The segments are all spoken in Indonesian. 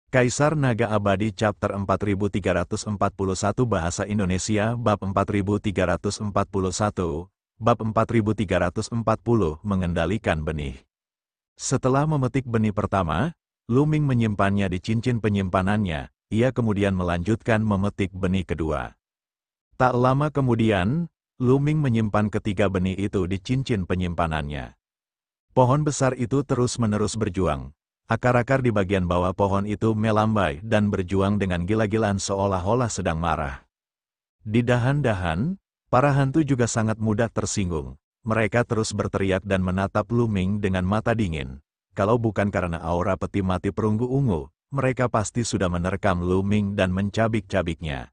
Kaisar Naga Abadi Chapter 4341 Bahasa Indonesia Bab 4341 Bab 4340 Mengendalikan Benih. Setelah memetik benih pertama, Lu Ming menyimpannya di cincin penyimpanannya, ia kemudian melanjutkan memetik benih kedua. Tak lama kemudian, Lu Ming menyimpan ketiga benih itu di cincin penyimpanannya. Pohon besar itu terus-menerus berjuang. Akar-akar di bagian bawah pohon itu melambai dan berjuang dengan gila-gilaan seolah-olah sedang marah. Di dahan-dahan, para hantu juga sangat mudah tersinggung. Mereka terus berteriak dan menatap Lu Ming dengan mata dingin. Kalau bukan karena aura peti mati perunggu ungu, mereka pasti sudah menerkam Lu Ming dan mencabik-cabiknya.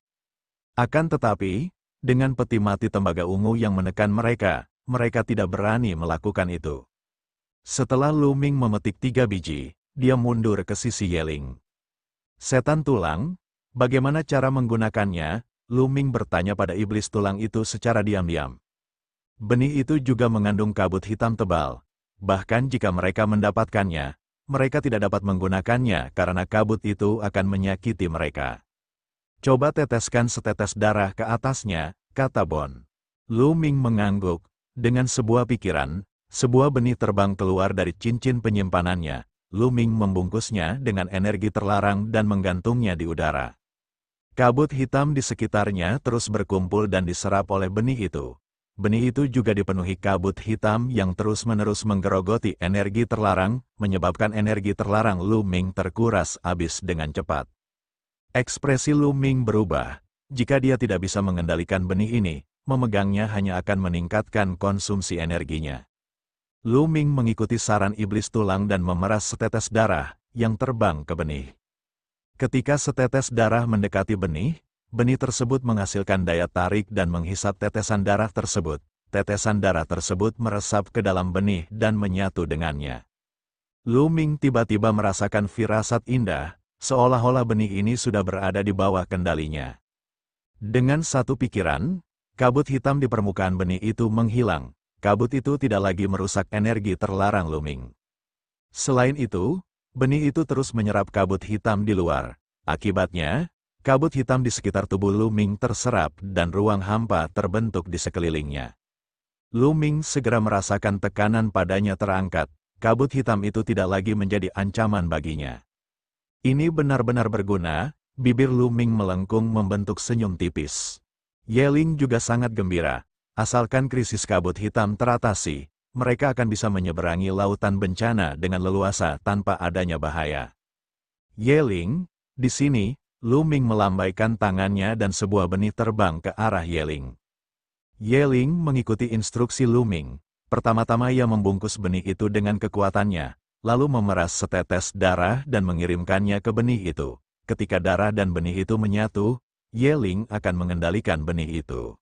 Akan tetapi, dengan peti mati tembaga ungu yang menekan mereka, mereka tidak berani melakukan itu. Setelah Lu Ming memetik 3 biji, dia mundur ke sisi Yeling. Setan tulang, bagaimana cara menggunakannya? Lu Ming bertanya pada iblis tulang itu secara diam-diam. Benih itu juga mengandung kabut hitam tebal. Bahkan jika mereka mendapatkannya, mereka tidak dapat menggunakannya karena kabut itu akan menyakiti mereka. Coba teteskan setetes darah ke atasnya, kata Bon. Lu Ming mengangguk. Dengan sebuah pikiran, sebuah benih terbang keluar dari cincin penyimpanannya. Lu Ming membungkusnya dengan energi terlarang dan menggantungnya di udara. Kabut hitam di sekitarnya terus berkumpul dan diserap oleh benih itu. Benih itu juga dipenuhi kabut hitam yang terus-menerus menggerogoti energi terlarang, menyebabkan energi terlarang Lu Ming terkuras habis dengan cepat. Ekspresi Lu Ming berubah. Jika dia tidak bisa mengendalikan benih ini, memegangnya hanya akan meningkatkan konsumsi energinya. Lu Ming mengikuti saran iblis tulang dan memeras setetes darah yang terbang ke benih. Ketika setetes darah mendekati benih, benih tersebut menghasilkan daya tarik dan menghisap tetesan darah tersebut. Tetesan darah tersebut meresap ke dalam benih dan menyatu dengannya. Lu Ming tiba-tiba merasakan firasat indah, seolah-olah benih ini sudah berada di bawah kendalinya. Dengan satu pikiran, kabut hitam di permukaan benih itu menghilang. Kabut itu tidak lagi merusak energi terlarang Lu Ming. Selain itu, benih itu terus menyerap kabut hitam di luar. Akibatnya, kabut hitam di sekitar tubuh Lu Ming terserap dan ruang hampa terbentuk di sekelilingnya. Lu Ming segera merasakan tekanan padanya terangkat. Kabut hitam itu tidak lagi menjadi ancaman baginya. Ini benar-benar berguna, bibir Lu Ming melengkung membentuk senyum tipis. Yeling juga sangat gembira. Asalkan krisis kabut hitam teratasi, mereka akan bisa menyeberangi lautan bencana dengan leluasa tanpa adanya bahaya. Yeling, di sini, Lu Ming melambaikan tangannya dan sebuah benih terbang ke arah Yeling. Yeling mengikuti instruksi Lu Ming. Pertama-tama ia membungkus benih itu dengan kekuatannya, lalu memeras setetes darah dan mengirimkannya ke benih itu. Ketika darah dan benih itu menyatu, Yeling akan mengendalikan benih itu.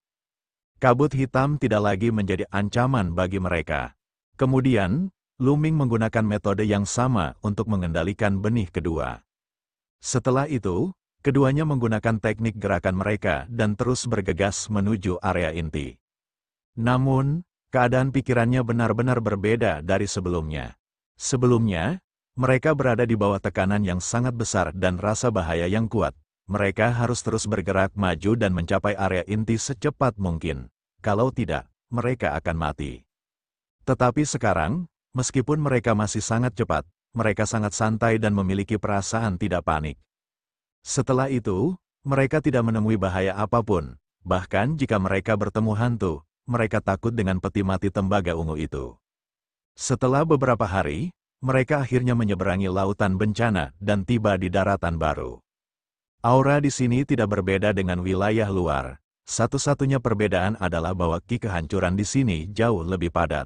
Kabut hitam tidak lagi menjadi ancaman bagi mereka. Kemudian, Lu Ming menggunakan metode yang sama untuk mengendalikan benih kedua. Setelah itu, keduanya menggunakan teknik gerakan mereka dan terus bergegas menuju area inti. Namun, keadaan pikirannya benar-benar berbeda dari sebelumnya. Sebelumnya, mereka berada di bawah tekanan yang sangat besar dan rasa bahaya yang kuat. Mereka harus terus bergerak maju dan mencapai area inti secepat mungkin. Kalau tidak, mereka akan mati. Tetapi sekarang, meskipun mereka masih sangat cepat, mereka sangat santai dan memiliki perasaan tidak panik. Setelah itu, mereka tidak menemui bahaya apapun. Bahkan jika mereka bertemu hantu, mereka takut dengan peti mati tembaga ungu itu. Setelah beberapa hari, mereka akhirnya menyeberangi lautan bencana dan tiba di daratan baru. Aura di sini tidak berbeda dengan wilayah luar. Satu-satunya perbedaan adalah bahwa ki kehancuran di sini jauh lebih padat.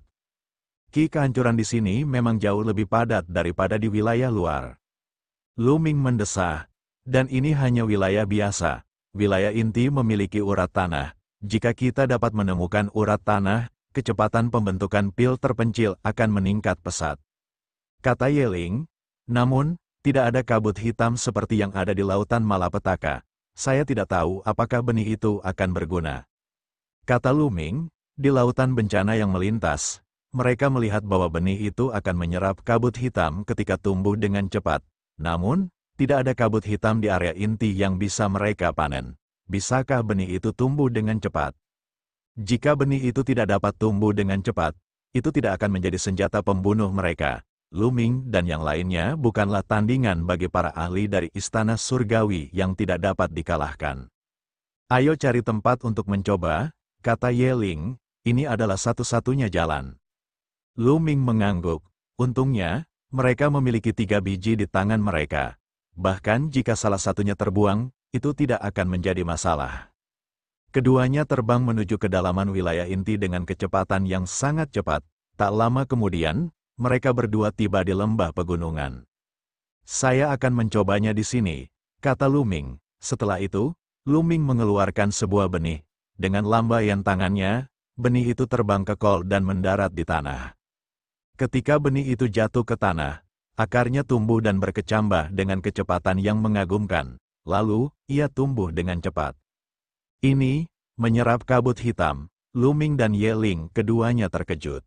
Ki kehancuran di sini memang jauh lebih padat daripada di wilayah luar. Lu Ming mendesah, dan ini hanya wilayah biasa. Wilayah inti memiliki urat tanah. Jika kita dapat menemukan urat tanah, kecepatan pembentukan pil terpencil akan meningkat pesat. Kata Yeling, namun, tidak ada kabut hitam seperti yang ada di lautan malapetaka. Saya tidak tahu apakah benih itu akan berguna. Kata Lu Ming, di lautan bencana yang melintas, mereka melihat bahwa benih itu akan menyerap kabut hitam ketika tumbuh dengan cepat. Namun, Tidak ada kabut hitam di area inti yang bisa mereka panen. Bisakah benih itu tumbuh dengan cepat? Jika benih itu tidak dapat tumbuh dengan cepat, itu tidak akan menjadi senjata pembunuh mereka. Lu Ming dan yang lainnya bukanlah tandingan bagi para ahli dari Istana Surgawi yang tidak dapat dikalahkan. Ayo cari tempat untuk mencoba, kata Ye Ling, ini adalah satu-satunya jalan. Lu Ming mengangguk. Untungnya, mereka memiliki 3 biji di tangan mereka. Bahkan jika salah satunya terbuang, itu tidak akan menjadi masalah. Keduanya terbang menuju kedalaman wilayah inti dengan kecepatan yang sangat cepat. Tak lama kemudian, mereka berdua tiba di lembah pegunungan. Saya akan mencobanya di sini, kata Lu Ming. Setelah itu, Lu Ming mengeluarkan sebuah benih. Dengan lambaian tangannya, benih itu terbang ke kol dan mendarat di tanah. Ketika benih itu jatuh ke tanah, akarnya tumbuh dan berkecambah dengan kecepatan yang mengagumkan. Lalu, ia tumbuh dengan cepat. Ini, menyerap kabut hitam. Lu Ming dan Ye Ling keduanya terkejut.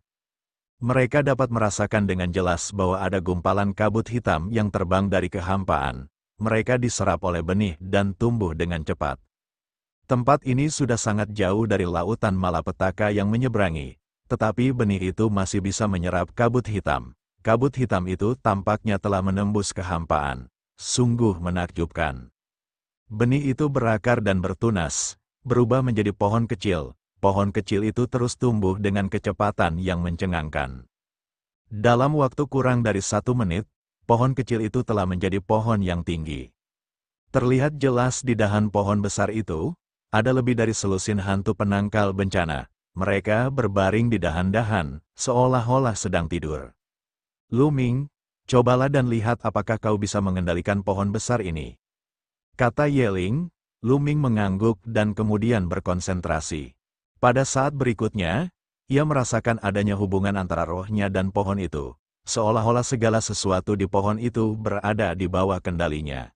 Mereka dapat merasakan dengan jelas bahwa ada gumpalan kabut hitam yang terbang dari kehampaan. Mereka diserap oleh benih dan tumbuh dengan cepat. Tempat ini sudah sangat jauh dari lautan malapetaka yang menyeberangi. Tetapi benih itu masih bisa menyerap kabut hitam. Kabut hitam itu tampaknya telah menembus kehampaan. Sungguh menakjubkan. Benih itu berakar dan bertunas, berubah menjadi pohon kecil. Pohon kecil itu terus tumbuh dengan kecepatan yang mencengangkan. Dalam waktu kurang dari 1 menit, pohon kecil itu telah menjadi pohon yang tinggi. Terlihat jelas di dahan pohon besar itu, ada lebih dari selusin hantu penangkal bencana. Mereka berbaring di dahan-dahan, seolah-olah sedang tidur. Lu Ming, cobalah dan lihat apakah kau bisa mengendalikan pohon besar ini. Kata Ye Ling. Lu Ming mengangguk dan kemudian berkonsentrasi. Pada saat berikutnya, ia merasakan adanya hubungan antara rohnya dan pohon itu. Seolah-olah segala sesuatu di pohon itu berada di bawah kendalinya.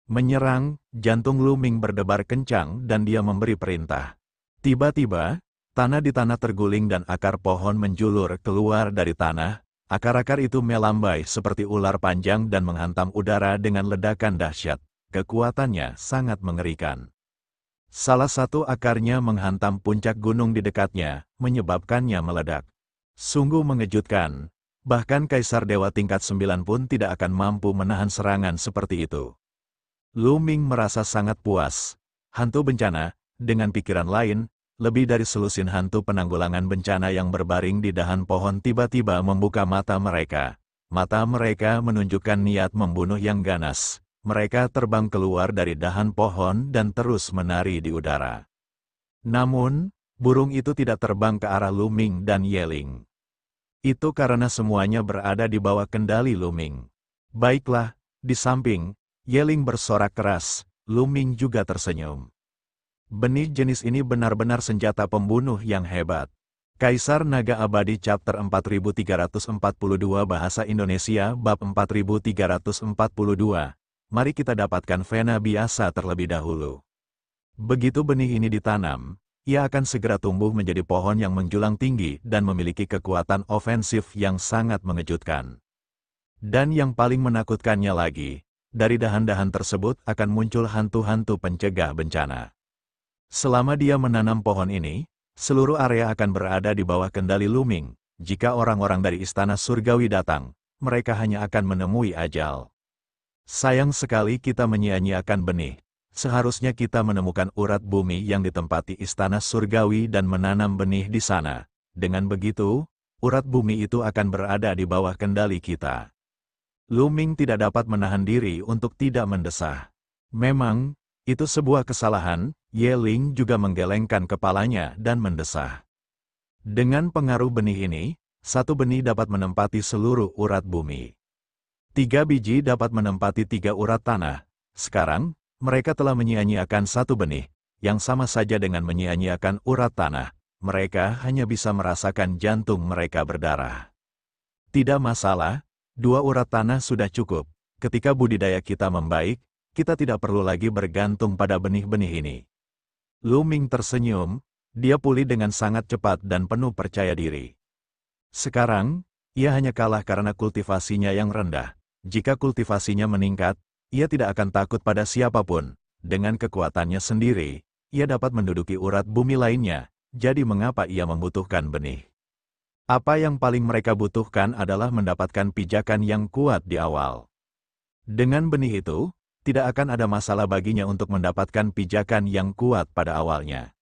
Menyerang, jantung Lu Ming berdebar kencang dan dia memberi perintah. Tiba-tiba, tanah di tanah terguling dan akar pohon menjulur keluar dari tanah. Akar-akar itu melambai seperti ular panjang dan menghantam udara dengan ledakan dahsyat. Kekuatannya sangat mengerikan. Salah satu akarnya menghantam puncak gunung di dekatnya, menyebabkannya meledak. Sungguh mengejutkan. Bahkan Kaisar Dewa tingkat 9 pun tidak akan mampu menahan serangan seperti itu. Lu Ming merasa sangat puas. Hantu bencana, dengan pikiran lain, lebih dari selusin hantu penanggulangan bencana yang berbaring di dahan pohon tiba-tiba membuka mata mereka. Mata mereka menunjukkan niat membunuh yang ganas. Mereka terbang keluar dari dahan pohon dan terus menari di udara. Namun, burung itu tidak terbang ke arah Lu Ming dan Ye Ling. Itu karena semuanya berada di bawah kendali Lu Ming. Baiklah, di samping, Ye Ling bersorak keras, Lu Ming juga tersenyum. Benih jenis ini benar-benar senjata pembunuh yang hebat. Kaisar Naga Abadi Chapter 4342 Bahasa Indonesia Bab 4342. Mari kita dapatkan vena biasa terlebih dahulu. Begitu benih ini ditanam, ia akan segera tumbuh menjadi pohon yang menjulang tinggi dan memiliki kekuatan ofensif yang sangat mengejutkan. Dan yang paling menakutkannya lagi, dari dahan-dahan tersebut akan muncul hantu-hantu pencegah bencana. Selama dia menanam pohon ini, seluruh area akan berada di bawah kendali Lu Ming. Jika orang-orang dari Istana Surgawi datang, mereka hanya akan menemui ajal. Sayang sekali kita menyia-nyiakan benih. Seharusnya kita menemukan urat bumi yang ditempati Istana Surgawi dan menanam benih di sana. Dengan begitu, urat bumi itu akan berada di bawah kendali kita. Lu Ming tidak dapat menahan diri untuk tidak mendesah. Memang, itu sebuah kesalahan. Ye Ling juga menggelengkan kepalanya dan mendesah. Dengan pengaruh benih ini, 1 benih dapat menempati seluruh urat bumi. 3 biji dapat menempati 3 urat tanah. Sekarang, mereka telah menyia-nyiakan 1 benih, yang sama saja dengan menyia-nyiakan urat tanah. Mereka hanya bisa merasakan jantung mereka berdarah. Tidak masalah, 2 urat tanah sudah cukup. Ketika budidaya kita membaik, kita tidak perlu lagi bergantung pada benih-benih ini. Lu Ming tersenyum, dia pulih dengan sangat cepat dan penuh percaya diri. Sekarang, ia hanya kalah karena kultivasinya yang rendah. Jika kultivasinya meningkat, ia tidak akan takut pada siapapun. Dengan kekuatannya sendiri, ia dapat menduduki urat bumi lainnya. Jadi mengapa ia membutuhkan benih? Apa yang paling mereka butuhkan adalah mendapatkan pijakan yang kuat di awal. Dengan benih itu, tidak akan ada masalah baginya untuk mendapatkan pijakan yang kuat pada awalnya.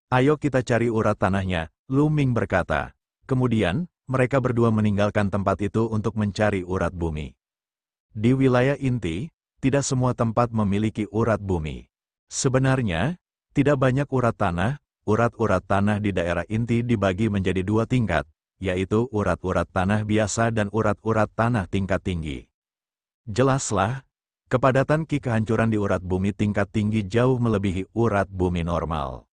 Ayo kita cari urat tanahnya, Lu Ming berkata. Kemudian, mereka berdua meninggalkan tempat itu untuk mencari urat bumi. Di wilayah inti, tidak semua tempat memiliki urat bumi. Sebenarnya, tidak banyak urat tanah. Urat-urat tanah di daerah inti dibagi menjadi dua tingkat, yaitu urat-urat tanah biasa dan urat-urat tanah tingkat tinggi. Jelaslah, kepadatan Ki kehancuran di urat bumi tingkat tinggi jauh melebihi urat bumi normal.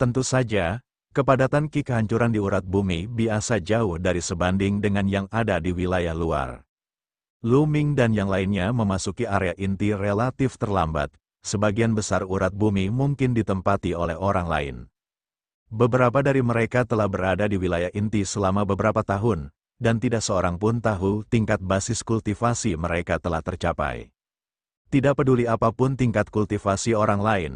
Tentu saja, kepadatan Ki kehancuran di urat bumi biasa jauh dari sebanding dengan yang ada di wilayah luar. Lu Ming dan yang lainnya memasuki area inti relatif terlambat. Sebagian besar urat bumi mungkin ditempati oleh orang lain. Beberapa dari mereka telah berada di wilayah inti selama beberapa tahun, dan tidak seorang pun tahu tingkat basis kultivasi mereka telah tercapai. Tidak peduli apapun tingkat kultivasi orang lain,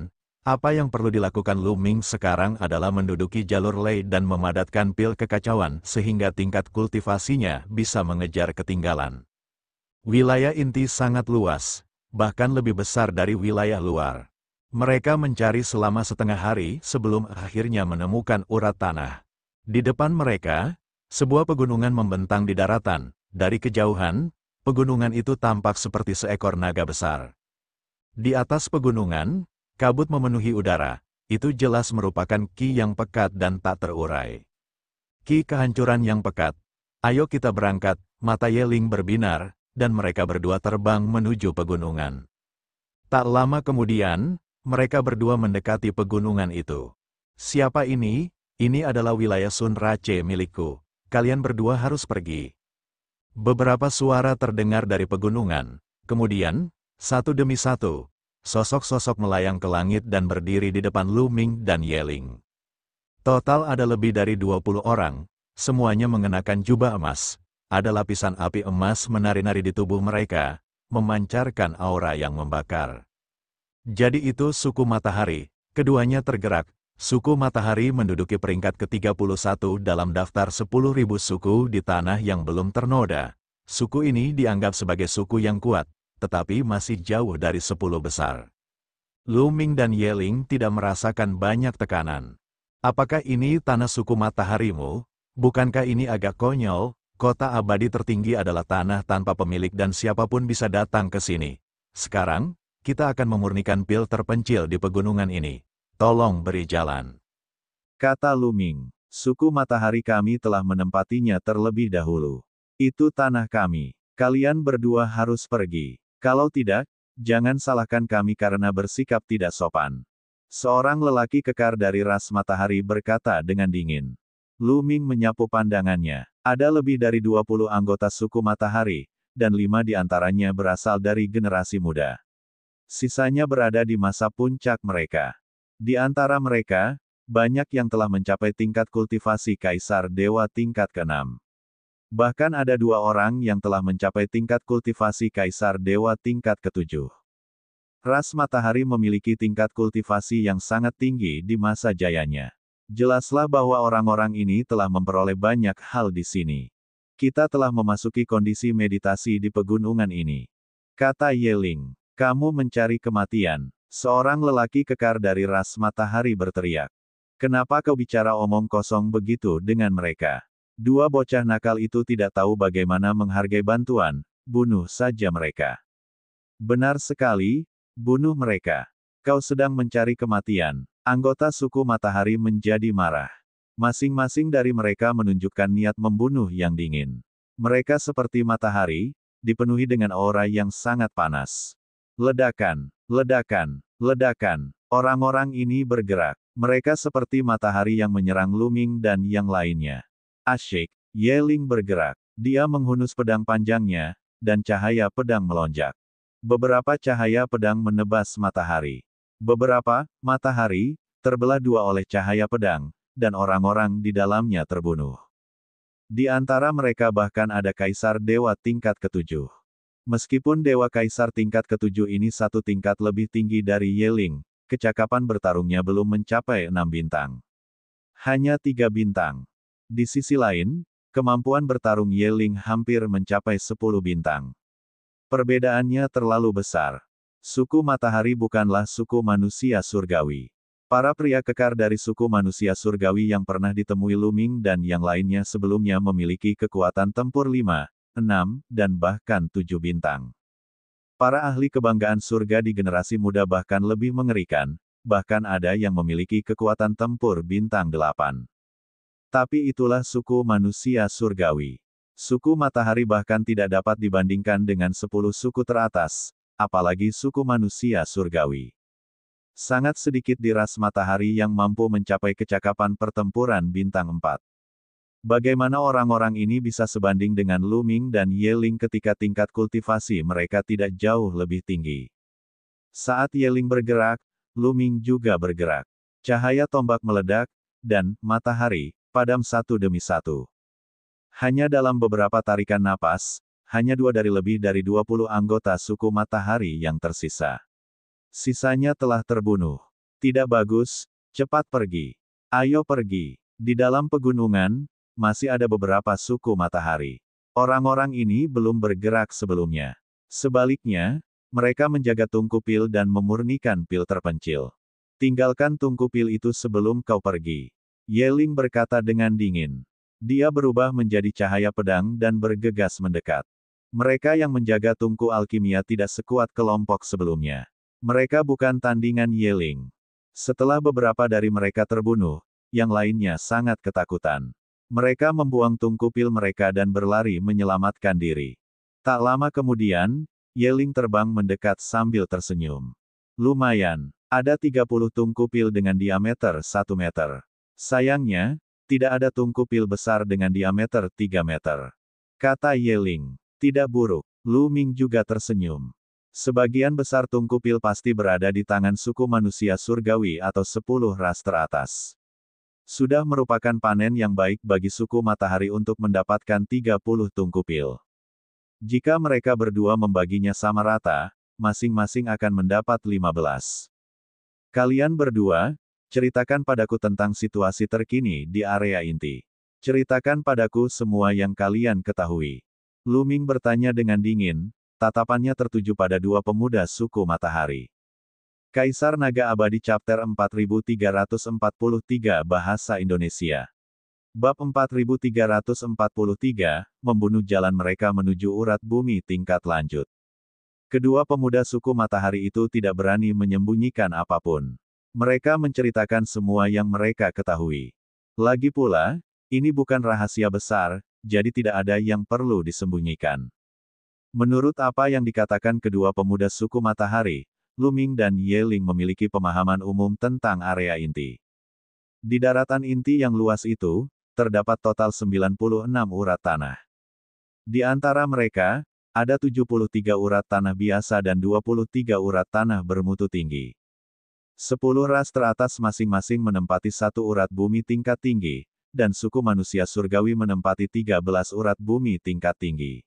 apa yang perlu dilakukan Lu Ming sekarang adalah menduduki jalur Lei dan memadatkan pil kekacauan sehingga tingkat kultivasinya bisa mengejar ketinggalan. Wilayah inti sangat luas, bahkan lebih besar dari wilayah luar. Mereka mencari selama setengah hari sebelum akhirnya menemukan urat tanah. Di depan mereka, sebuah pegunungan membentang di daratan. Dari kejauhan, pegunungan itu tampak seperti seekor naga besar. Di atas pegunungan, kabut memenuhi udara. Itu jelas merupakan ki yang pekat dan tak terurai. Ki kehancuran yang pekat. Ayo kita berangkat, mata Yeling berbinar, dan mereka berdua terbang menuju pegunungan. Tak lama kemudian, mereka berdua mendekati pegunungan itu. Siapa ini? Ini adalah wilayah Sun Rache milikku. Kalian berdua harus pergi. Beberapa suara terdengar dari pegunungan. Kemudian, satu demi satu, sosok-sosok melayang ke langit dan berdiri di depan Lu Ming dan Yeling. Total ada lebih dari 20 orang, semuanya mengenakan jubah emas. Ada lapisan api emas menari-nari di tubuh mereka, memancarkan aura yang membakar. Jadi itu suku Matahari, keduanya tergerak. Suku Matahari menduduki peringkat ke-31 dalam daftar 10.000 suku di tanah yang belum ternoda. Suku ini dianggap sebagai suku yang kuat, tetapi masih jauh dari 10 besar. Lu Ming dan Yeling tidak merasakan banyak tekanan. Apakah ini tanah suku Mataharimu? Bukankah ini agak konyol? Kota abadi tertinggi adalah tanah tanpa pemilik dan siapapun bisa datang ke sini. Sekarang, kita akan memurnikan pil terpencil di pegunungan ini. Tolong beri jalan. Kata Lu Ming, suku Matahari kami telah menempatinya terlebih dahulu. Itu tanah kami. Kalian berdua harus pergi. Kalau tidak, jangan salahkan kami karena bersikap tidak sopan. Seorang lelaki kekar dari ras Matahari berkata dengan dingin. Lu Ming menyapu pandangannya. Ada lebih dari 20 anggota suku Matahari, dan 5 di antaranya berasal dari generasi muda. Sisanya berada di masa puncak mereka. Di antara mereka, banyak yang telah mencapai tingkat kultivasi Kaisar Dewa tingkat ke-6. Bahkan ada 2 orang yang telah mencapai tingkat kultivasi Kaisar Dewa tingkat ke-7. Ras Matahari memiliki tingkat kultivasi yang sangat tinggi di masa jayanya. Jelaslah bahwa orang-orang ini telah memperoleh banyak hal di sini. Kita telah memasuki kondisi meditasi di pegunungan ini. Kata Yeling, kamu mencari kematian. Seorang lelaki kekar dari ras Matahari berteriak. Kenapa kau bicara omong kosong begitu dengan mereka? 2 bocah nakal itu tidak tahu bagaimana menghargai bantuan, bunuh saja mereka. Benar sekali, bunuh mereka. Kau sedang mencari kematian. Anggota suku Matahari menjadi marah. Masing-masing dari mereka menunjukkan niat membunuh yang dingin. Mereka seperti matahari, dipenuhi dengan aura yang sangat panas. Ledakan, ledakan, ledakan. Orang-orang ini bergerak. Mereka seperti matahari yang menyerang Lu Ming dan yang lainnya. Asyik, Yeling bergerak. Dia menghunus pedang panjangnya, dan cahaya pedang melonjak. Beberapa cahaya pedang menebas matahari. Beberapa matahari terbelah 2 oleh cahaya pedang, dan orang-orang di dalamnya terbunuh. Di antara mereka bahkan ada Kaisar Dewa tingkat ke-7. Meskipun Dewa Kaisar tingkat ketujuh ini satu tingkat lebih tinggi dari Yeling, kecakapan bertarungnya belum mencapai 6 bintang. Hanya 3 bintang. Di sisi lain, kemampuan bertarung Yeling hampir mencapai 10 bintang. Perbedaannya terlalu besar. Suku Matahari bukanlah suku manusia surgawi. Para pria kekar dari suku manusia surgawi yang pernah ditemui Luming dan yang lainnya sebelumnya memiliki kekuatan tempur 5, 6, dan bahkan 7 bintang. Para ahli kebanggaan surga di generasi muda bahkan lebih mengerikan, bahkan ada yang memiliki kekuatan tempur bintang 8. Tapi itulah suku manusia surgawi. Suku Matahari bahkan tidak dapat dibandingkan dengan 10 suku teratas, apalagi suku manusia surgawi. Sangat sedikit di ras Matahari yang mampu mencapai kecakapan pertempuran bintang 4. Bagaimana orang-orang ini bisa sebanding dengan Luming dan Yeling ketika tingkat kultivasi mereka tidak jauh lebih tinggi? Saat Yeling bergerak, Luming juga bergerak. Cahaya tombak meledak, dan matahari padam satu demi satu. Hanya dalam beberapa tarikan napas, hanya 2 dari lebih dari 20 anggota suku Matahari yang tersisa. Sisanya telah terbunuh. Tidak bagus, cepat pergi. Ayo pergi. Di dalam pegunungan, masih ada beberapa suku Matahari. Orang-orang ini belum bergerak sebelumnya. Sebaliknya, mereka menjaga tungku pil dan memurnikan pil terpencil. Tinggalkan tungku pil itu sebelum kau pergi. Yeling berkata dengan dingin. Dia berubah menjadi cahaya pedang dan bergegas mendekat. Mereka yang menjaga tungku alkimia tidak sekuat kelompok sebelumnya. Mereka bukan tandingan Yeling. Setelah beberapa dari mereka terbunuh, yang lainnya sangat ketakutan. Mereka membuang tungku pil mereka dan berlari menyelamatkan diri. Tak lama kemudian, Yeling terbang mendekat sambil tersenyum. Lumayan, ada 30 tungku pil dengan diameter 1 meter. Sayangnya, tidak ada tungku pil besar dengan diameter 3 meter. Kata Yeling. Tidak buruk. Luming juga tersenyum. Sebagian besar tungku pil pasti berada di tangan suku manusia surgawi atau 10 ras teratas. Sudah merupakan panen yang baik bagi suku Matahari untuk mendapatkan 30 tungku pil. Jika mereka berdua membaginya sama rata, masing-masing akan mendapat 15. Kalian berdua, ceritakan padaku tentang situasi terkini di area inti. Ceritakan padaku semua yang kalian ketahui. Luming bertanya dengan dingin, tatapannya tertuju pada 2 pemuda suku Matahari. Kaisar Naga Abadi Chapter 4343 Bahasa Indonesia. Bab 4343, Membunuh Jalan Mereka Menuju Urat Bumi Tingkat Lanjut. Kedua pemuda suku Matahari itu tidak berani menyembunyikan apapun. Mereka menceritakan semua yang mereka ketahui. Lagi pula, ini bukan rahasia besar, jadi tidak ada yang perlu disembunyikan. Menurut apa yang dikatakan kedua pemuda suku Matahari, Luming dan Yeling memiliki pemahaman umum tentang area inti. Di daratan inti yang luas itu, terdapat total 96 urat tanah. Di antara mereka, ada 73 urat tanah biasa dan 23 urat tanah bermutu tinggi. 10 ras teratas masing-masing menempati 1 urat bumi tingkat tinggi, dan suku manusia surgawi menempati 13 urat bumi tingkat tinggi.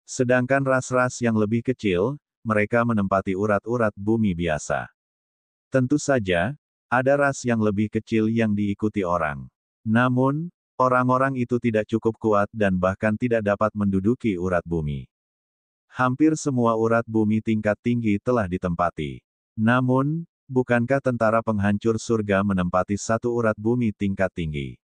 Sedangkan ras-ras yang lebih kecil, mereka menempati urat-urat bumi biasa. Tentu saja, ada ras yang lebih kecil yang diikuti orang. Namun, orang-orang itu tidak cukup kuat dan bahkan tidak dapat menduduki urat bumi. Hampir semua urat bumi tingkat tinggi telah ditempati. Namun, bukankah tentara penghancur surga menempati 1 urat bumi tingkat tinggi?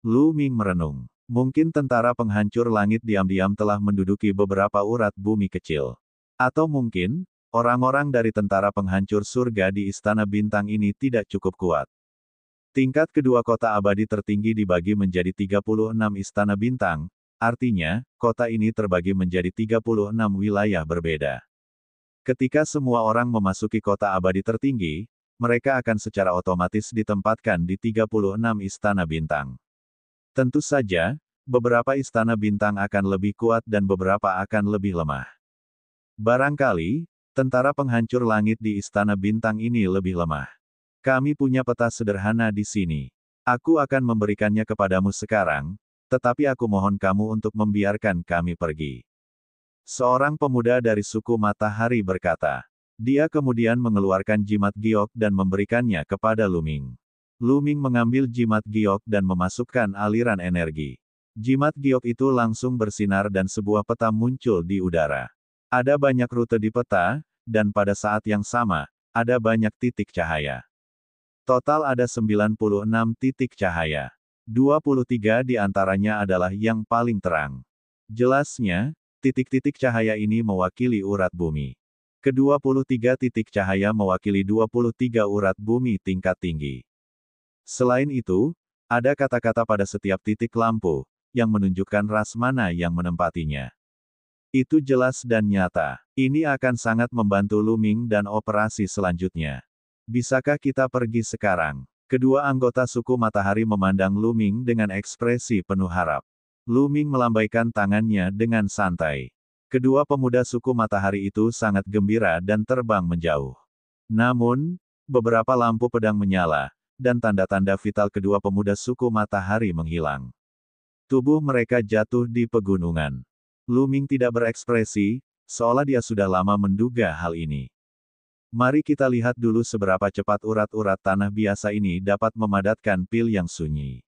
Luming merenung. Mungkin tentara penghancur langit diam-diam telah menduduki beberapa urat bumi kecil. Atau mungkin, orang-orang dari tentara penghancur surga di Istana Bintang ini tidak cukup kuat. Tingkat kedua kota abadi tertinggi dibagi menjadi 36 Istana Bintang, artinya, kota ini terbagi menjadi 36 wilayah berbeda. Ketika semua orang memasuki kota abadi tertinggi, mereka akan secara otomatis ditempatkan di 36 Istana Bintang. Tentu saja, beberapa Istana Bintang akan lebih kuat dan beberapa akan lebih lemah. Barangkali, tentara penghancur langit di Istana Bintang ini lebih lemah. Kami punya peta sederhana di sini. Aku akan memberikannya kepadamu sekarang, tetapi aku mohon kamu untuk membiarkan kami pergi. Seorang pemuda dari suku Matahari berkata. Dia kemudian mengeluarkan jimat giok dan memberikannya kepada Luming. Luming mengambil jimat giok dan memasukkan aliran energi. Jimat giok itu langsung bersinar dan sebuah peta muncul di udara. Ada banyak rute di peta, dan pada saat yang sama, ada banyak titik cahaya. Total ada 96 titik cahaya. 23 di antaranya adalah yang paling terang. Jelasnya, titik-titik cahaya ini mewakili urat bumi. Ke-23 titik cahaya mewakili 23 urat bumi tingkat tinggi. Selain itu, ada kata-kata pada setiap titik lampu, yang menunjukkan ras mana yang menempatinya. Itu jelas dan nyata. Ini akan sangat membantu Luming dan operasi selanjutnya. Bisakah kita pergi sekarang? Kedua anggota suku Matahari memandang Luming dengan ekspresi penuh harap. Luming melambaikan tangannya dengan santai. Kedua pemuda suku Matahari itu sangat gembira dan terbang menjauh. Namun, beberapa lampu pedang menyala, dan tanda-tanda vital kedua pemuda suku Matahari menghilang. Tubuh mereka jatuh di pegunungan. Luming tidak berekspresi, seolah dia sudah lama menduga hal ini. Mari kita lihat dulu seberapa cepat urat-urat tanah biasa ini dapat memadatkan pil yang sunyi.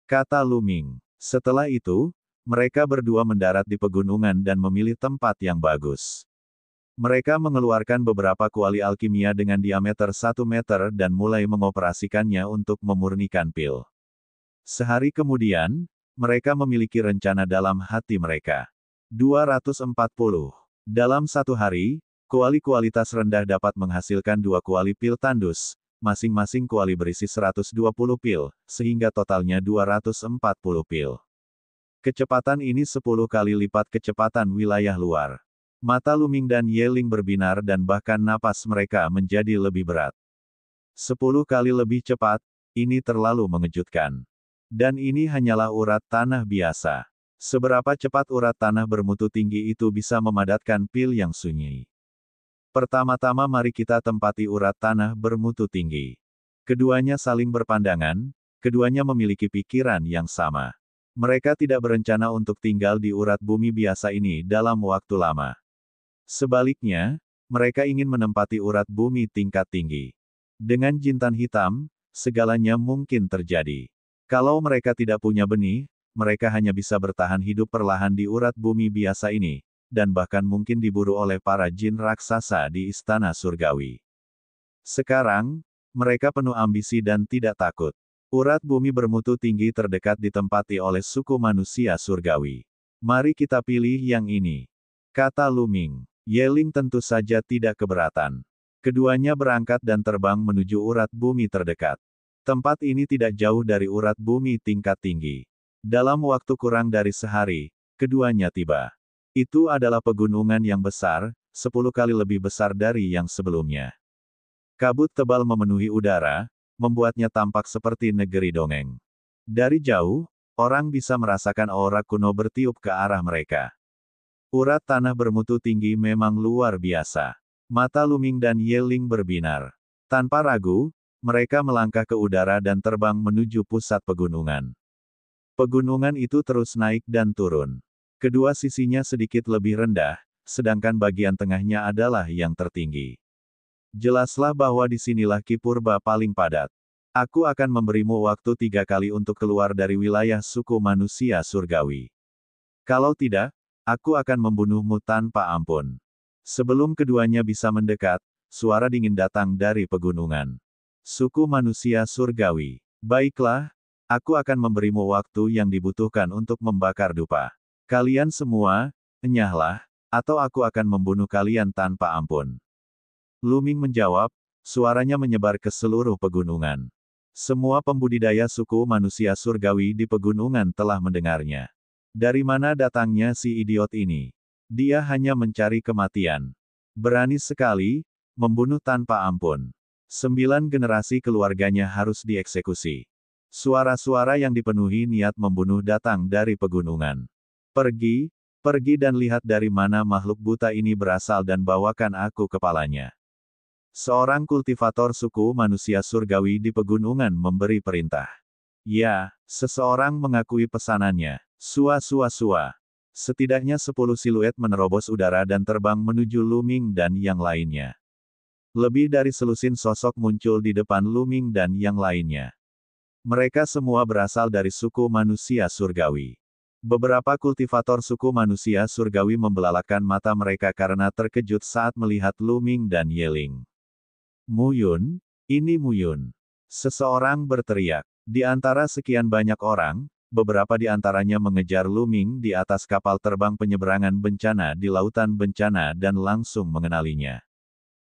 Kata Luming. Setelah itu, mereka berdua mendarat di pegunungan dan memilih tempat yang bagus. Mereka mengeluarkan beberapa kuali alkimia dengan diameter 1 meter dan mulai mengoperasikannya untuk memurnikan pil. Sehari kemudian, mereka memiliki rencana dalam hati mereka. 240. Dalam satu hari, kuali kualitas rendah dapat menghasilkan 2 kuali pil tandus, masing-masing kuali berisi 120 pil, sehingga totalnya 240 pil. Kecepatan ini 10 kali lipat kecepatan wilayah luar. Mata Luming dan Yeling berbinar dan bahkan napas mereka menjadi lebih berat. 10 kali lebih cepat, ini terlalu mengejutkan. Dan ini hanyalah urat tanah biasa. Seberapa cepat urat tanah bermutu tinggi itu bisa memadatkan pil yang sunyi? Pertama-tama mari kita tempati urat tanah bermutu tinggi. Keduanya saling berpandangan, keduanya memiliki pikiran yang sama. Mereka tidak berencana untuk tinggal di urat bumi biasa ini dalam waktu lama. Sebaliknya, mereka ingin menempati urat bumi tingkat tinggi. Dengan jintan hitam, segalanya mungkin terjadi. Kalau mereka tidak punya benih, mereka hanya bisa bertahan hidup perlahan di urat bumi biasa ini, dan bahkan mungkin diburu oleh para jin raksasa di istana surgawi. Sekarang, mereka penuh ambisi dan tidak takut. Urat bumi bermutu tinggi terdekat ditempati oleh suku manusia surgawi. Mari kita pilih yang ini. Kata Luming. Yeling tentu saja tidak keberatan. Keduanya berangkat dan terbang menuju urat bumi terdekat. Tempat ini tidak jauh dari urat bumi tingkat tinggi. Dalam waktu kurang dari sehari, keduanya tiba. Itu adalah pegunungan yang besar, 10 kali lebih besar dari yang sebelumnya. Kabut tebal memenuhi udara, membuatnya tampak seperti negeri dongeng. Dari jauh, orang bisa merasakan aura kuno bertiup ke arah mereka. Urat tanah bermutu tinggi memang luar biasa. Mata Luming dan Yeling berbinar. Tanpa ragu, mereka melangkah ke udara dan terbang menuju pusat pegunungan. Pegunungan itu terus naik dan turun. Kedua sisinya sedikit lebih rendah, sedangkan bagian tengahnya adalah yang tertinggi. Jelaslah bahwa disinilah Ki Purba paling padat. Aku akan memberimu waktu 3 kali untuk keluar dari wilayah suku manusia surgawi. Kalau tidak, aku akan membunuhmu tanpa ampun. Sebelum keduanya bisa mendekat, suara dingin datang dari pegunungan. Suku manusia surgawi. Baiklah, aku akan memberimu waktu yang dibutuhkan untuk membakar dupa. Kalian semua, enyahlah, atau aku akan membunuh kalian tanpa ampun. Luming menjawab, suaranya menyebar ke seluruh pegunungan. Semua pembudidaya suku manusia surgawi di pegunungan telah mendengarnya. Dari mana datangnya si idiot ini? Dia hanya mencari kematian. Berani sekali, membunuh tanpa ampun. 9 generasi keluarganya harus dieksekusi. Suara-suara yang dipenuhi niat membunuh datang dari pegunungan. Pergi, pergi dan lihat dari mana makhluk buta ini berasal dan bawakan aku kepalanya. Seorang kultivator suku manusia surgawi di pegunungan memberi perintah. Ya, seseorang mengakui pesanannya. Sua. Setidaknya 10 siluet menerobos udara dan terbang menuju Lu Ming dan yang lainnya. Lebih dari selusin sosok muncul di depan Lu Ming dan yang lainnya. Mereka semua berasal dari suku manusia surgawi. Beberapa kultivator suku manusia surgawi membelalakan mata mereka karena terkejut saat melihat Lu Ming dan Ye Ling. Muyun, ini Muyun. Seseorang berteriak. Di antara sekian banyak orang, beberapa di antaranya mengejar Lu Ming di atas kapal terbang penyeberangan bencana di lautan bencana dan langsung mengenalinya.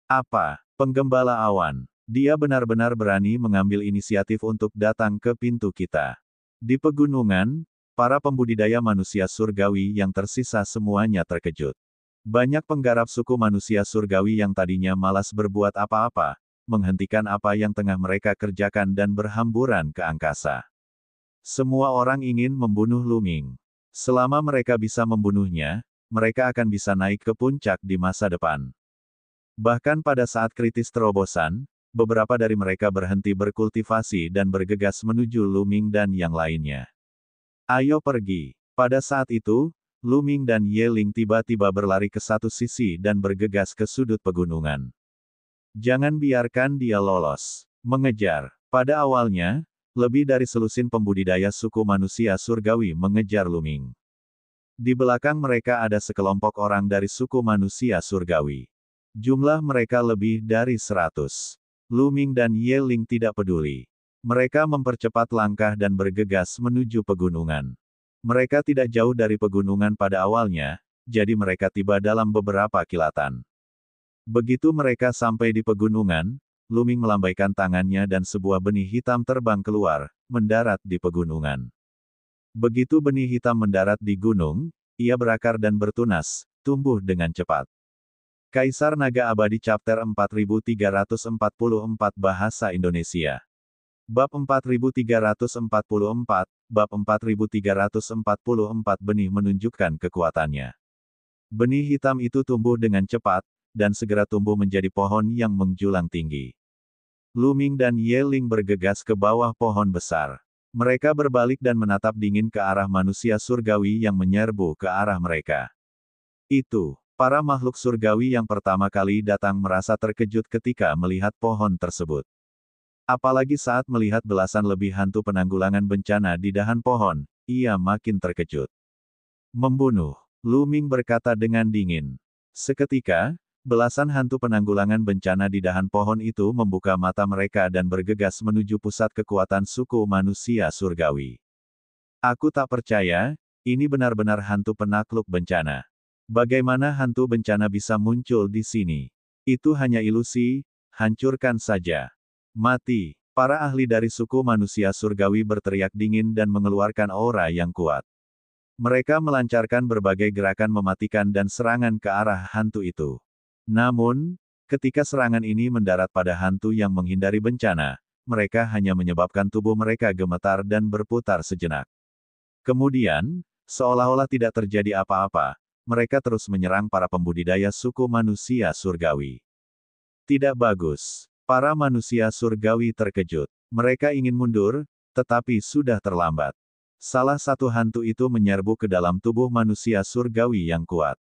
Apa? Penggembala awan. Dia benar-benar berani mengambil inisiatif untuk datang ke pintu kita. Di pegunungan, para pembudidaya manusia surgawi yang tersisa semuanya terkejut. Banyak penggarap suku manusia surgawi yang tadinya malas berbuat apa-apa, menghentikan apa yang tengah mereka kerjakan dan berhamburan ke angkasa. Semua orang ingin membunuh Lu Ming. Selama mereka bisa membunuhnya, mereka akan bisa naik ke puncak di masa depan. Bahkan pada saat kritis terobosan, beberapa dari mereka berhenti berkultivasi dan bergegas menuju Lu Ming dan yang lainnya. Ayo pergi. Pada saat itu, Lu Ming dan Ye Ling tiba-tiba berlari ke satu sisi dan bergegas ke sudut pegunungan. Jangan biarkan dia lolos. Mengejar. Pada awalnya, lebih dari selusin pembudidaya suku manusia surgawi mengejar Lu Ming. Di belakang mereka ada sekelompok orang dari suku manusia surgawi. Jumlah mereka lebih dari 100. Lu Ming dan Ye Ling tidak peduli. Mereka mempercepat langkah dan bergegas menuju pegunungan. Mereka tidak jauh dari pegunungan pada awalnya, jadi mereka tiba dalam beberapa kilatan. Begitu mereka sampai di pegunungan, Lu Ming melambaikan tangannya dan sebuah benih hitam terbang keluar, mendarat di pegunungan. Begitu benih hitam mendarat di gunung, ia berakar dan bertunas, tumbuh dengan cepat. Kaisar Naga Abadi Chapter 4344 Bahasa Indonesia. Bab 4344, Bab 4344 benih menunjukkan kekuatannya. Benih hitam itu tumbuh dengan cepat, dan segera tumbuh menjadi pohon yang menjulang tinggi. Lu Ming dan Ye Ling bergegas ke bawah pohon besar. Mereka berbalik dan menatap dingin ke arah manusia surgawi yang menyerbu ke arah mereka. Itu, para makhluk surgawi yang pertama kali datang merasa terkejut ketika melihat pohon tersebut. Apalagi saat melihat belasan lebih hantu penanggulangan bencana di dahan pohon, ia makin terkejut. Membunuh, Lu Ming berkata dengan dingin. Seketika, belasan hantu penanggulangan bencana di dahan pohon itu membuka mata mereka dan bergegas menuju pusat kekuatan suku manusia surgawi. Aku tak percaya, ini benar-benar hantu penakluk bencana. Bagaimana hantu bencana bisa muncul di sini? Itu hanya ilusi, hancurkan saja. Mati. Para ahli dari suku manusia surgawi berteriak dingin dan mengeluarkan aura yang kuat. Mereka melancarkan berbagai gerakan mematikan dan serangan ke arah hantu itu. Namun, ketika serangan ini mendarat pada hantu yang menghindari bencana, mereka hanya menyebabkan tubuh mereka gemetar dan berputar sejenak. Kemudian, seolah-olah tidak terjadi apa-apa, mereka terus menyerang para pembudidaya suku manusia surgawi. Tidak bagus. Para manusia surgawi terkejut. Mereka ingin mundur, tetapi sudah terlambat. Salah satu hantu itu menyerbu ke dalam tubuh manusia surgawi yang kuat.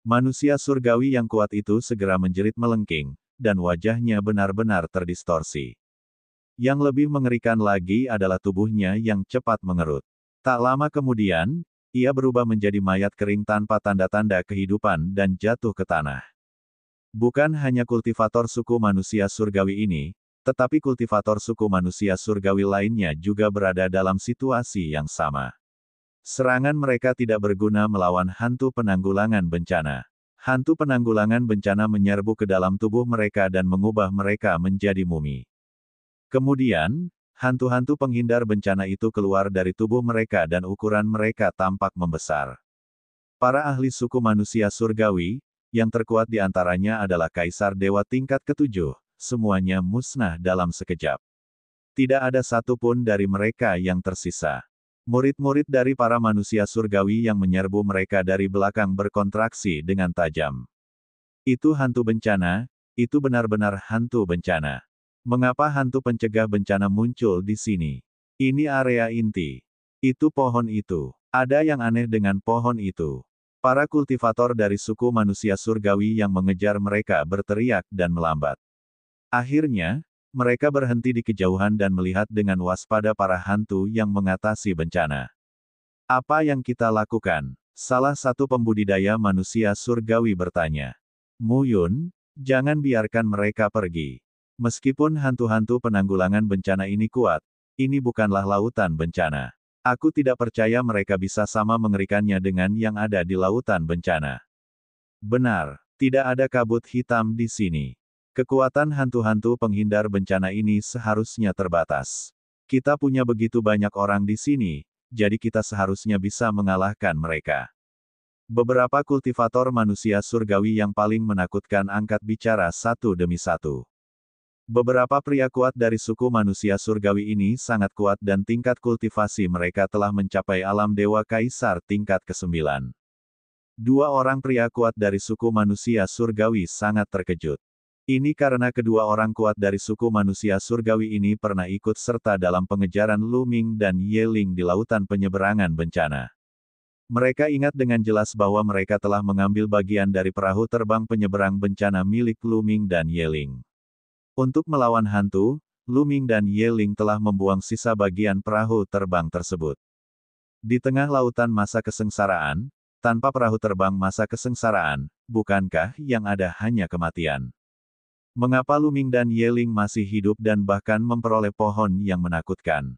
Manusia surgawi yang kuat itu segera menjerit melengking, dan wajahnya benar-benar terdistorsi. Yang lebih mengerikan lagi adalah tubuhnya yang cepat mengerut. Tak lama kemudian, ia berubah menjadi mayat kering tanpa tanda-tanda kehidupan dan jatuh ke tanah. Bukan hanya kultivator suku manusia surgawi ini, tetapi kultivator suku manusia surgawi lainnya juga berada dalam situasi yang sama. Serangan mereka tidak berguna melawan hantu penanggulangan bencana. Hantu penanggulangan bencana menyerbu ke dalam tubuh mereka dan mengubah mereka menjadi mumi. Kemudian, hantu-hantu penghindar bencana itu keluar dari tubuh mereka dan ukuran mereka tampak membesar. Para ahli suku manusia surgawi, yang terkuat di antaranya adalah Kaisar Dewa tingkat ke-7, semuanya musnah dalam sekejap. Tidak ada satupun dari mereka yang tersisa. Murid-murid dari para manusia surgawi yang menyerbu mereka dari belakang berkontraksi dengan tajam. Itu hantu bencana, itu benar-benar hantu bencana. Mengapa hantu pencegah bencana muncul di sini? Ini area inti. Itu pohon itu. Ada yang aneh dengan pohon itu. Para kultivator dari suku manusia surgawi yang mengejar mereka berteriak dan melambat. Akhirnya, mereka berhenti di kejauhan dan melihat dengan waspada para hantu yang mengatasi bencana. Apa yang kita lakukan? Salah satu pembudidaya manusia surgawi bertanya. Muyun, jangan biarkan mereka pergi. Meskipun hantu-hantu penanggulangan bencana ini kuat, ini bukanlah lautan bencana. Aku tidak percaya mereka bisa sama mengerikannya dengan yang ada di lautan bencana. Benar, tidak ada kabut hitam di sini. Kekuatan hantu-hantu penghindar bencana ini seharusnya terbatas. Kita punya begitu banyak orang di sini, jadi kita seharusnya bisa mengalahkan mereka. Beberapa kultivator manusia surgawi yang paling menakutkan angkat bicara satu demi satu. Beberapa pria kuat dari suku manusia surgawi ini sangat kuat dan tingkat kultivasi mereka telah mencapai alam dewa kaisar tingkat ke-9. Dua orang pria kuat dari suku manusia surgawi sangat terkejut. Ini karena kedua orang kuat dari suku manusia surgawi ini pernah ikut serta dalam pengejaran Lu Ming dan Ye Ling di lautan penyeberangan bencana. Mereka ingat dengan jelas bahwa mereka telah mengambil bagian dari perahu terbang penyeberang bencana milik Lu Ming dan Ye Ling. Untuk melawan hantu, Lu Ming dan Ye Ling telah membuang sisa bagian perahu terbang tersebut. Di tengah lautan masa kesengsaraan, tanpa perahu terbang masa kesengsaraan, bukankah yang ada hanya kematian? Mengapa Lu Ming dan Ye Ling masih hidup dan bahkan memperoleh pohon yang menakutkan?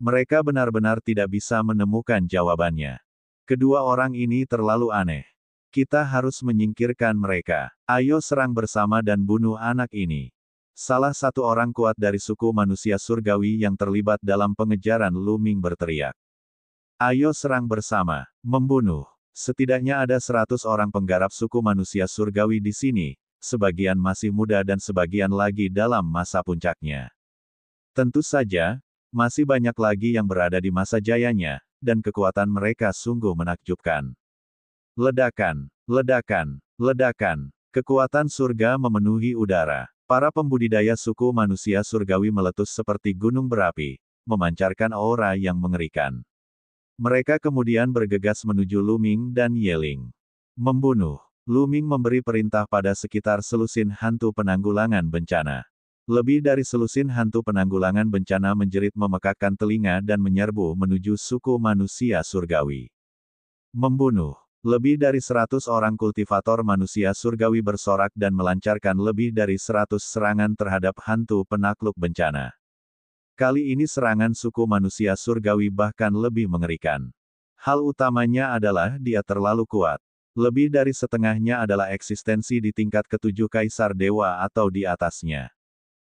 Mereka benar-benar tidak bisa menemukan jawabannya. Kedua orang ini terlalu aneh. Kita harus menyingkirkan mereka. Ayo serang bersama dan bunuh anak ini. Salah satu orang kuat dari suku manusia surgawi yang terlibat dalam pengejaran Lu Ming berteriak. Ayo serang bersama, membunuh. Setidaknya ada 100 orang penggarap suku manusia surgawi di sini. Sebagian masih muda dan sebagian lagi dalam masa puncaknya. Tentu saja, masih banyak lagi yang berada di masa jayanya, dan kekuatan mereka sungguh menakjubkan. Ledakan, ledakan, ledakan. Kekuatan surga memenuhi udara. Para pembudidaya suku manusia surgawi meletus seperti gunung berapi, memancarkan aura yang mengerikan. Mereka kemudian bergegas menuju Lu Ming dan Ye Ling. Membunuh. Lu Ming memberi perintah pada sekitar selusin hantu penanggulangan bencana. Lebih dari selusin hantu penanggulangan bencana menjerit memekakkan telinga dan menyerbu menuju suku manusia surgawi. Membunuh. Lebih dari 100 orang kultivator manusia surgawi bersorak dan melancarkan lebih dari 100 serangan terhadap hantu penakluk bencana. Kali ini serangan suku manusia surgawi bahkan lebih mengerikan. Hal utamanya adalah dia terlalu kuat. Lebih dari setengahnya adalah eksistensi di tingkat ke-7 kaisar dewa atau di atasnya.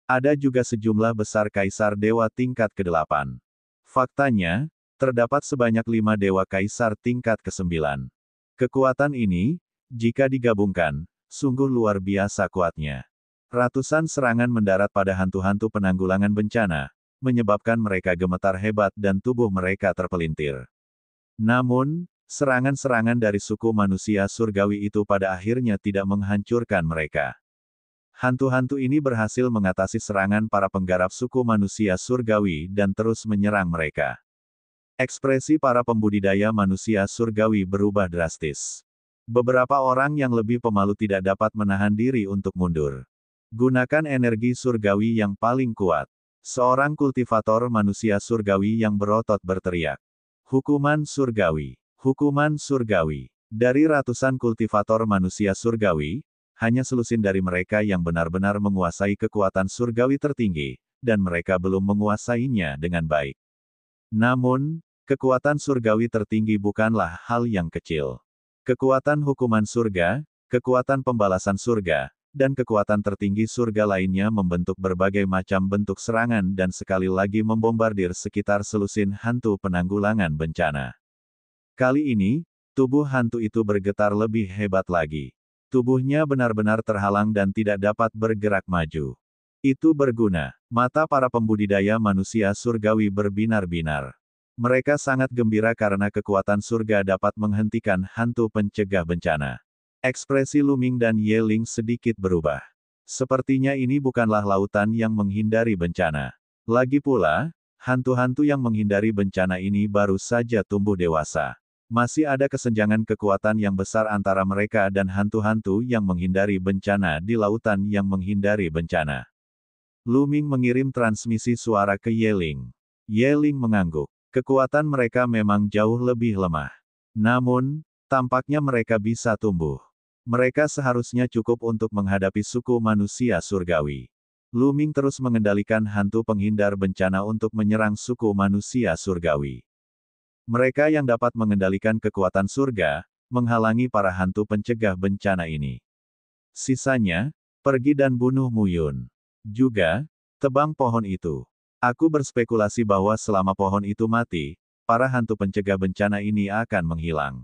Ada juga sejumlah besar kaisar dewa tingkat ke-8. Faktanya, terdapat sebanyak 5 dewa kaisar tingkat ke-9. Kekuatan ini, jika digabungkan, sungguh luar biasa kuatnya. Ratusan serangan mendarat pada hantu-hantu penanggulangan bencana, menyebabkan mereka gemetar hebat dan tubuh mereka terpelintir. Namun, serangan-serangan dari suku manusia surgawi itu pada akhirnya tidak menghancurkan mereka. Hantu-hantu ini berhasil mengatasi serangan para penggarap suku manusia surgawi dan terus menyerang mereka. Ekspresi para pembudidaya manusia surgawi berubah drastis. Beberapa orang yang lebih pemalu tidak dapat menahan diri untuk mundur. Gunakan energi surgawi yang paling kuat. Seorang kultivator manusia surgawi yang berotot berteriak. Hukuman surgawi. Hukuman surgawi. Dari ratusan kultivator manusia surgawi, hanya selusin dari mereka yang benar-benar menguasai kekuatan surgawi tertinggi, dan mereka belum menguasainya dengan baik. Namun, kekuatan surgawi tertinggi bukanlah hal yang kecil. Kekuatan hukuman surga, kekuatan pembalasan surga, dan kekuatan tertinggi surga lainnya membentuk berbagai macam bentuk serangan dan sekali lagi membombardir sekitar selusin hantu penanggulangan bencana. Kali ini, tubuh hantu itu bergetar lebih hebat lagi. Tubuhnya benar-benar terhalang dan tidak dapat bergerak maju. Itu berguna. Mata para pembudidaya manusia surgawi berbinar-binar. Mereka sangat gembira karena kekuatan surga dapat menghentikan hantu pencegah bencana. Ekspresi Lu Ming dan Ye Ling sedikit berubah. Sepertinya ini bukanlah lautan yang menghindari bencana. Lagi pula, Hantu-hantu yang menghindari bencana ini baru saja tumbuh dewasa. Masih ada kesenjangan kekuatan yang besar antara mereka dan hantu-hantu yang menghindari bencana di lautan yang menghindari bencana. Lu Ming mengirim transmisi suara ke Ye Ling. Ye Ling mengangguk. Kekuatan mereka memang jauh lebih lemah. Namun, tampaknya mereka bisa tumbuh. Mereka seharusnya cukup untuk menghadapi suku manusia surgawi. Lu Ming terus mengendalikan hantu penghindar bencana untuk menyerang suku manusia surgawi. Mereka yang dapat mengendalikan kekuatan surga, menghalangi para hantu pencegah bencana ini. Sisanya, pergi dan bunuh Mu Yun. Juga, tebang pohon itu. Aku berspekulasi bahwa selama pohon itu mati, para hantu pencegah bencana ini akan menghilang.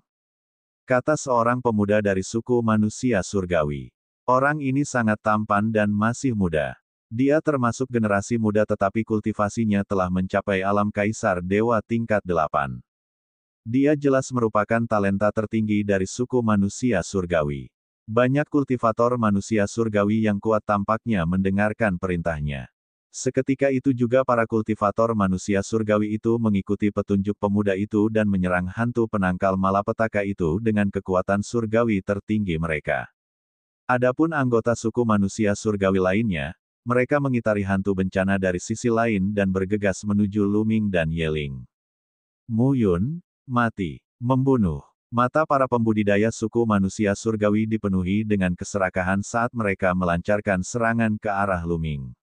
Kata seorang pemuda dari suku manusia surgawi. Orang ini sangat tampan dan masih muda. Dia termasuk generasi muda tetapi kultivasinya telah mencapai alam kaisar dewa tingkat 8. Dia jelas merupakan talenta tertinggi dari suku manusia surgawi. Banyak kultivator manusia surgawi yang kuat tampaknya mendengarkan perintahnya. Seketika itu juga para kultivator manusia surgawi itu mengikuti petunjuk pemuda itu dan menyerang hantu penangkal malapetaka itu dengan kekuatan surgawi tertinggi mereka. Adapun anggota suku manusia surgawi lainnya, mereka mengitari hantu bencana dari sisi lain dan bergegas menuju Lu Ming dan Ye Ling. Mu Yun, mati, membunuh. Mata para pembudidaya suku manusia surgawi dipenuhi dengan keserakahan saat mereka melancarkan serangan ke arah Lu Ming.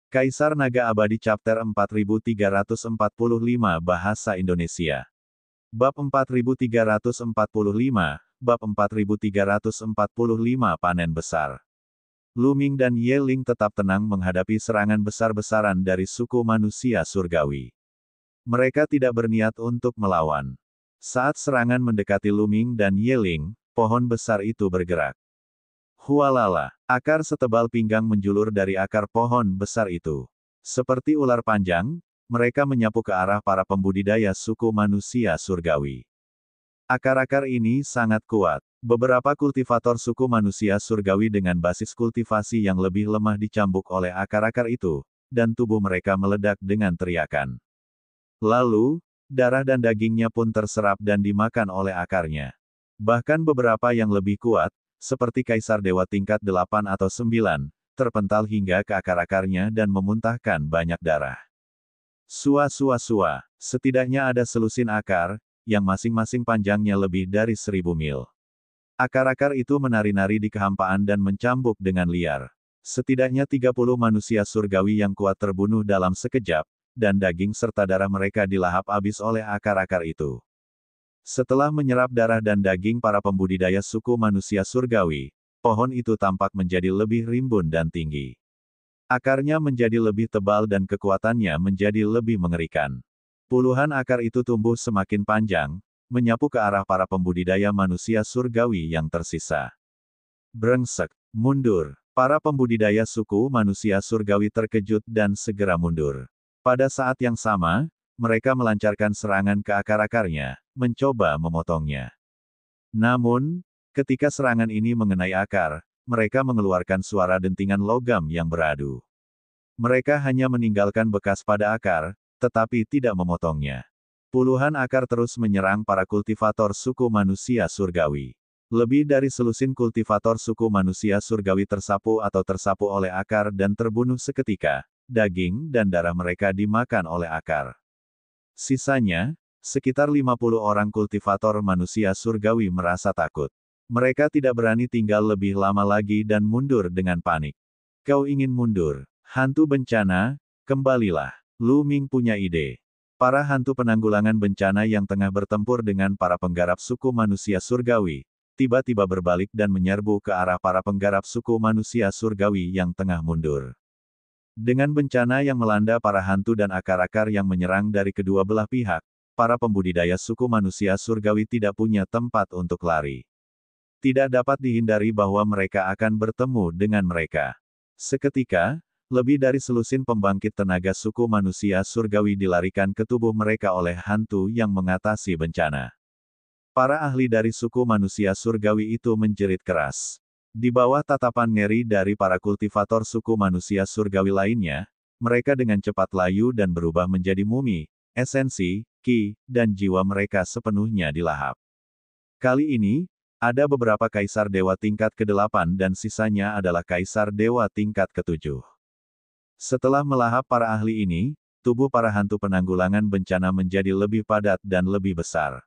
Kaisar Naga Abadi Chapter 4345 Bahasa Indonesia. Bab 4345, Bab 4345 Panen Besar. Lu Ming dan Ye Ling tetap tenang menghadapi serangan besar-besaran dari suku manusia surgawi. Mereka tidak berniat untuk melawan. Saat serangan mendekati Lu Ming dan Ye Ling, pohon besar itu bergerak. Hualala, akar setebal pinggang menjulur dari akar pohon besar itu. Seperti ular panjang, mereka menyapu ke arah para pembudidaya suku manusia surgawi. Akar-akar ini sangat kuat. Beberapa kultivator suku manusia surgawi dengan basis kultivasi yang lebih lemah dicambuk oleh akar-akar itu, dan tubuh mereka meledak dengan teriakan. Lalu, darah dan dagingnya pun terserap dan dimakan oleh akarnya. Bahkan beberapa yang lebih kuat, seperti Kaisar Dewa tingkat 8 atau 9, terpental hingga ke akar-akarnya dan memuntahkan banyak darah. Sua-sua-sua, setidaknya ada selusin akar, yang masing-masing panjangnya lebih dari 1000 mil. Akar-akar itu menari-nari di kehampaan dan mencambuk dengan liar. Setidaknya 30 manusia surgawi yang kuat terbunuh dalam sekejap, dan daging serta darah mereka dilahap habis oleh akar-akar itu. Setelah menyerap darah dan daging para pembudidaya suku manusia surgawi, pohon itu tampak menjadi lebih rimbun dan tinggi. Akarnya menjadi lebih tebal dan kekuatannya menjadi lebih mengerikan. Puluhan akar itu tumbuh semakin panjang, menyapu ke arah para pembudidaya manusia surgawi yang tersisa. Brengsek, mundur. Para pembudidaya suku manusia surgawi terkejut dan segera mundur. Pada saat yang sama, mereka melancarkan serangan ke akar-akarnya, mencoba memotongnya. Namun, ketika serangan ini mengenai akar, mereka mengeluarkan suara dentingan logam yang beradu. Mereka hanya meninggalkan bekas pada akar, tetapi tidak memotongnya. Puluhan akar terus menyerang para kultivator suku manusia surgawi. Lebih dari selusin kultivator suku manusia surgawi tersapu oleh akar dan terbunuh seketika, daging dan darah mereka dimakan oleh akar. Sisanya, sekitar 50 orang kultivator manusia surgawi merasa takut. Mereka tidak berani tinggal lebih lama lagi dan mundur dengan panik. Kau ingin mundur? Hantu bencana, kembalilah. Lu Ming punya ide. Para hantu penanggulangan bencana yang tengah bertempur dengan para penggarap suku manusia surgawi, tiba-tiba berbalik dan menyerbu ke arah para penggarap suku manusia surgawi yang tengah mundur. Dengan bencana yang melanda para hantu dan akar-akar yang menyerang dari kedua belah pihak, para pembudidaya suku manusia surgawi tidak punya tempat untuk lari. Tidak dapat dihindari bahwa mereka akan bertemu dengan mereka. Seketika, lebih dari selusin pembangkit tenaga suku manusia surgawi dilarikan ke tubuh mereka oleh hantu yang mengatasi bencana. Para ahli dari suku manusia surgawi itu menjerit keras. Di bawah tatapan ngeri dari para kultivator suku manusia surgawi lainnya, mereka dengan cepat layu dan berubah menjadi mumi, esensi, ki, dan jiwa mereka sepenuhnya dilahap. Kali ini, ada beberapa kaisar dewa tingkat ke-8 dan sisanya adalah kaisar dewa tingkat ke-7. Setelah melahap para ahli ini, tubuh para hantu penanggulangan bencana menjadi lebih padat dan lebih besar.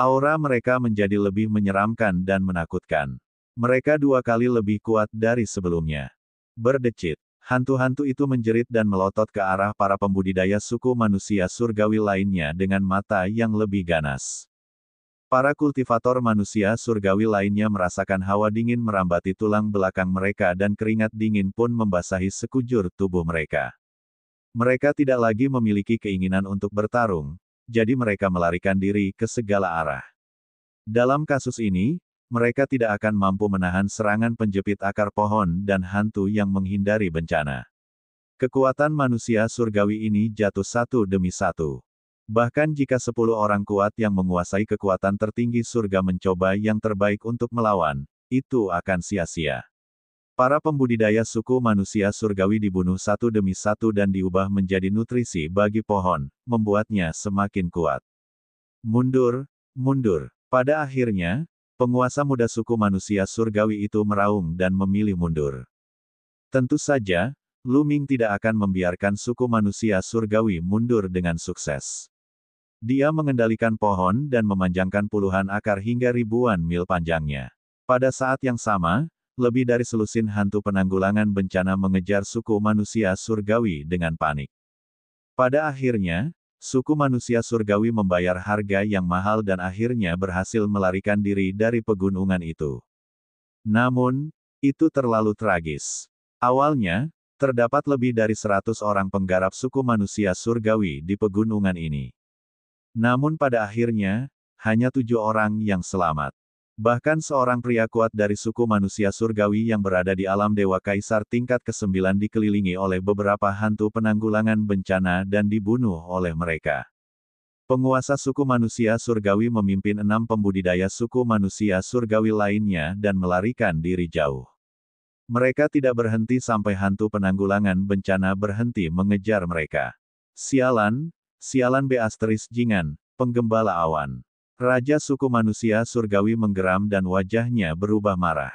Aura mereka menjadi lebih menyeramkan dan menakutkan. Mereka 2 kali lebih kuat dari sebelumnya. Berdecit, hantu-hantu itu menjerit dan melotot ke arah para pembudidaya suku manusia surgawi lainnya dengan mata yang lebih ganas. Para kultivator manusia surgawi lainnya merasakan hawa dingin merambati tulang belakang mereka dan keringat dingin pun membasahi sekujur tubuh mereka. Mereka tidak lagi memiliki keinginan untuk bertarung, jadi mereka melarikan diri ke segala arah. Dalam kasus ini, mereka tidak akan mampu menahan serangan penjepit akar pohon dan hantu yang menghindari bencana. Kekuatan manusia surgawi ini jatuh satu demi satu. Bahkan jika 10 orang kuat yang menguasai kekuatan tertinggi surga mencoba yang terbaik untuk melawan, itu akan sia-sia. Para pembudidaya suku manusia surgawi dibunuh satu demi satu dan diubah menjadi nutrisi bagi pohon, membuatnya semakin kuat. Mundur, mundur. Pada akhirnya, penguasa muda suku manusia surgawi itu meraung dan memilih mundur. Tentu saja, Lu Ming tidak akan membiarkan suku manusia surgawi mundur dengan sukses. Dia mengendalikan pohon dan memanjangkan puluhan akar hingga ribuan mil panjangnya. Pada saat yang sama, lebih dari selusin hantu penanggulangan bencana mengejar suku manusia surgawi dengan panik. Pada akhirnya, suku manusia surgawi membayar harga yang mahal dan akhirnya berhasil melarikan diri dari pegunungan itu. Namun, itu terlalu tragis. Awalnya, terdapat lebih dari 100 orang penggarap suku manusia surgawi di pegunungan ini. Namun pada akhirnya, hanya 7 orang yang selamat. Bahkan seorang pria kuat dari suku manusia surgawi yang berada di alam dewa kaisar tingkat ke-9 dikelilingi oleh beberapa hantu penanggulangan bencana dan dibunuh oleh mereka. Penguasa suku manusia surgawi memimpin 6 pembudidaya suku manusia surgawi lainnya dan melarikan diri jauh. Mereka tidak berhenti sampai hantu penanggulangan bencana berhenti mengejar mereka. Sialan, sialan Beatrice Jingan, penggembala awan. Raja suku manusia surgawi menggeram dan wajahnya berubah marah.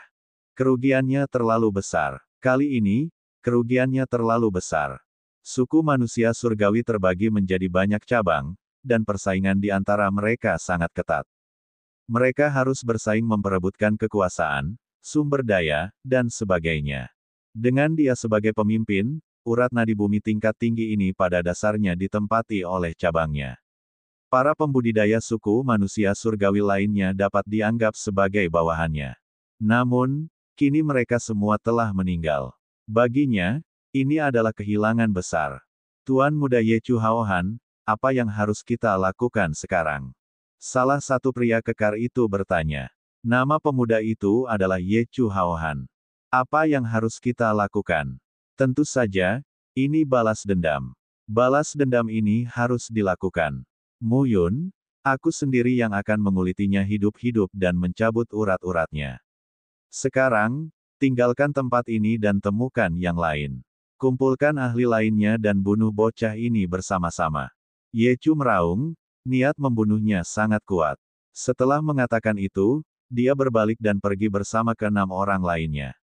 Kerugiannya terlalu besar. Kali ini, kerugiannya terlalu besar. Suku manusia surgawi terbagi menjadi banyak cabang, dan persaingan di antara mereka sangat ketat. Mereka harus bersaing memperebutkan kekuasaan, sumber daya, dan sebagainya. Dengan dia sebagai pemimpin, urat nadi bumi tingkat tinggi ini pada dasarnya ditempati oleh cabangnya. Para pembudidaya suku manusia surgawi lainnya dapat dianggap sebagai bawahannya. Namun, kini mereka semua telah meninggal. Baginya, ini adalah kehilangan besar. Tuan Muda Ye Chu Haohan, apa yang harus kita lakukan sekarang? Salah satu pria kekar itu bertanya. Nama pemuda itu adalah Ye Chu Haohan. Apa yang harus kita lakukan? Tentu saja, ini balas dendam. Balas dendam ini harus dilakukan. Mu Yun, aku sendiri yang akan mengulitinya hidup-hidup dan mencabut urat-uratnya. Sekarang, tinggalkan tempat ini dan temukan yang lain. Kumpulkan ahli lainnya dan bunuh bocah ini bersama-sama. Ye Chu meraung, niat membunuhnya sangat kuat. Setelah mengatakan itu, dia berbalik dan pergi bersama ke-6 orang lainnya.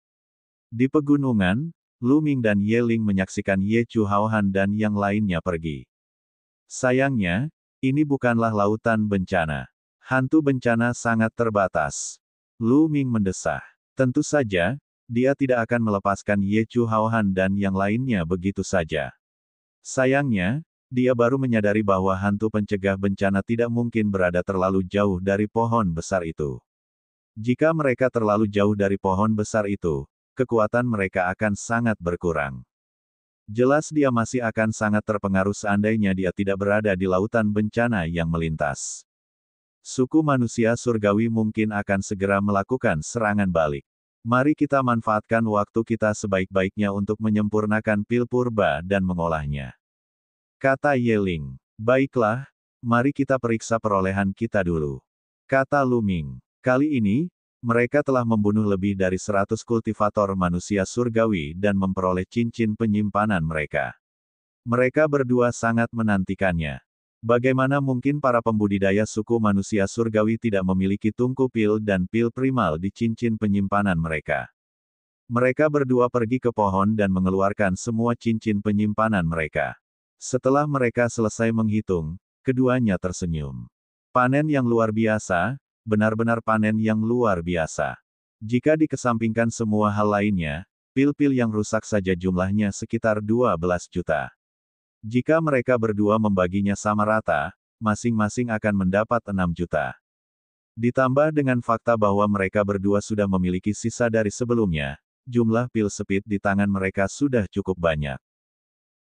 Di pegunungan, Lu Ming dan Ye Ling menyaksikan Ye Chu Haohan dan yang lainnya pergi. Sayangnya, ini bukanlah lautan bencana. Hantu bencana sangat terbatas. Lu Ming mendesah. Tentu saja, dia tidak akan melepaskan Ye Chu Haohan dan yang lainnya begitu saja. Sayangnya, dia baru menyadari bahwa hantu pencegah bencana tidak mungkin berada terlalu jauh dari pohon besar itu. Jika mereka terlalu jauh dari pohon besar itu, kekuatan mereka akan sangat berkurang. Jelas dia masih akan sangat terpengaruh seandainya dia tidak berada di lautan bencana yang melintas. Suku manusia surgawi mungkin akan segera melakukan serangan balik. Mari kita manfaatkan waktu kita sebaik-baiknya untuk menyempurnakan pil purba dan mengolahnya. Kata Ye Ling. Baiklah, mari kita periksa perolehan kita dulu. Kata Lu Ming. Kali ini, mereka telah membunuh lebih dari 100 kultivator manusia surgawi dan memperoleh cincin penyimpanan mereka. Mereka berdua sangat menantikannya. Bagaimana mungkin para pembudidaya suku manusia surgawi tidak memiliki tungku pil dan pil primal di cincin penyimpanan mereka? Mereka berdua pergi ke pohon dan mengeluarkan semua cincin penyimpanan mereka. Setelah mereka selesai menghitung, keduanya tersenyum. Panen yang luar biasa, benar-benar panen yang luar biasa. Jika dikesampingkan semua hal lainnya, pil-pil yang rusak saja jumlahnya sekitar 12 juta. Jika mereka berdua membaginya sama rata, masing-masing akan mendapat 6 juta. Ditambah dengan fakta bahwa mereka berdua sudah memiliki sisa dari sebelumnya, jumlah pil speed di tangan mereka sudah cukup banyak.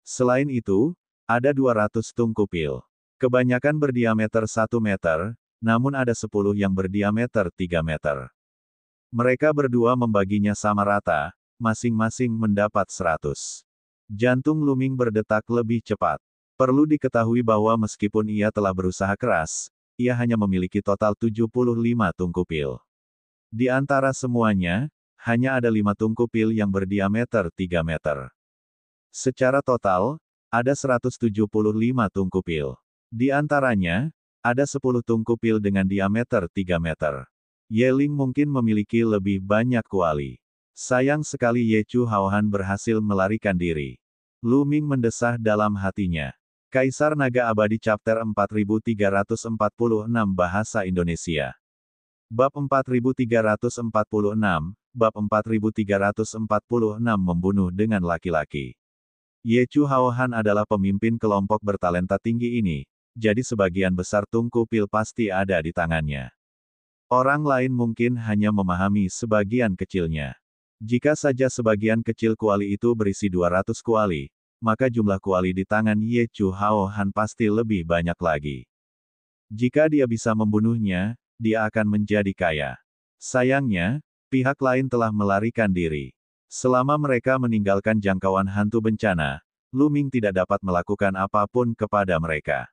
Selain itu, ada 200 tungku pil. Kebanyakan berdiameter 1 meter, namun ada 10 yang berdiameter 3 meter. Mereka berdua membaginya sama rata, masing-masing mendapat 100. Jantung Lu Ming berdetak lebih cepat. Perlu diketahui bahwa meskipun ia telah berusaha keras, ia hanya memiliki total 75 tungku pil. Di antara semuanya, hanya ada 5 tungku pil yang berdiameter 3 meter. Secara total, ada 175 tungku pil. Di antaranya, ada 10 tungku pil dengan diameter 3 meter. Ye Ling mungkin memiliki lebih banyak kuali. Sayang sekali Ye Chu Haohan berhasil melarikan diri. Lu Ming mendesah dalam hatinya. Kaisar Naga Abadi Chapter 4346 Bahasa Indonesia. Bab 4346, Bab 4346 Membunuh dengan laki-laki. Ye Chu Haohan adalah pemimpin kelompok bertalenta tinggi ini, jadi sebagian besar tungku pil pasti ada di tangannya. Orang lain mungkin hanya memahami sebagian kecilnya. Jika saja sebagian kecil kuali itu berisi 200 kuali, maka jumlah kuali di tangan Ye Chu Haohan pasti lebih banyak lagi. Jika dia bisa membunuhnya, dia akan menjadi kaya. Sayangnya, pihak lain telah melarikan diri. Selama mereka meninggalkan jangkauan hantu bencana, Lu Ming tidak dapat melakukan apapun kepada mereka.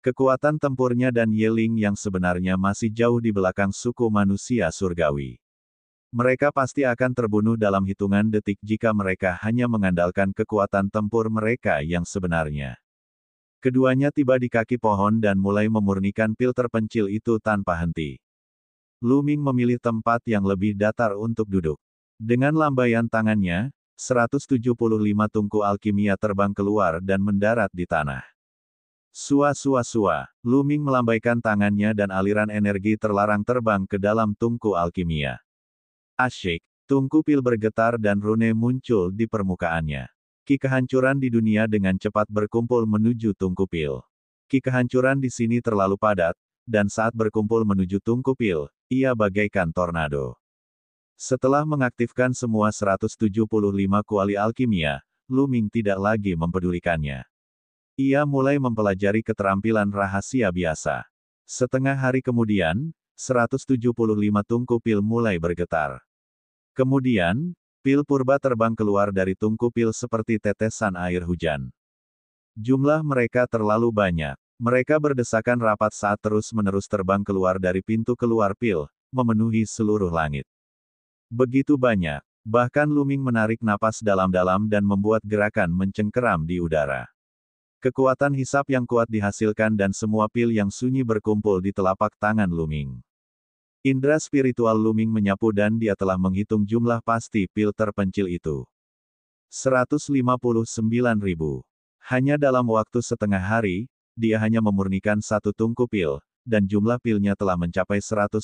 Kekuatan tempurnya dan Ye Ling yang sebenarnya masih jauh di belakang suku manusia surgawi. Mereka pasti akan terbunuh dalam hitungan detik jika mereka hanya mengandalkan kekuatan tempur mereka yang sebenarnya. Keduanya tiba di kaki pohon dan mulai memurnikan pil terpencil itu tanpa henti. Lu Ming memilih tempat yang lebih datar untuk duduk. Dengan lambaian tangannya, 175 tungku alkimia terbang keluar dan mendarat di tanah. Sua-sua-sua, Lu Ming melambaikan tangannya dan aliran energi terlarang terbang ke dalam tungku alkimia. Asyik, tungku pil bergetar dan rune muncul di permukaannya. Ki kehancuran di dunia dengan cepat berkumpul menuju tungku pil. Ki kehancuran di sini terlalu padat, dan saat berkumpul menuju tungku pil, ia bagaikan tornado. Setelah mengaktifkan semua 175 kuali alkimia, Lu Ming tidak lagi mempedulikannya. Ia mulai mempelajari keterampilan rahasia biasa. Setengah hari kemudian, 175 tungku pil mulai bergetar. Kemudian, pil purba terbang keluar dari tungku pil seperti tetesan air hujan. Jumlah mereka terlalu banyak. Mereka berdesakan rapat saat terus-menerus terbang keluar dari pintu keluar pil, memenuhi seluruh langit. Begitu banyak, bahkan Lu Ming menarik napas dalam-dalam dan membuat gerakan mencengkeram di udara. Kekuatan hisap yang kuat dihasilkan dan semua pil yang sunyi berkumpul di telapak tangan Lu Ming. Indra spiritual Lu Ming menyapu dan dia telah menghitung jumlah pasti pil terpencil itu. 159.000. Hanya dalam waktu setengah hari, dia hanya memurnikan satu tungku pil, dan jumlah pilnya telah mencapai 159.000.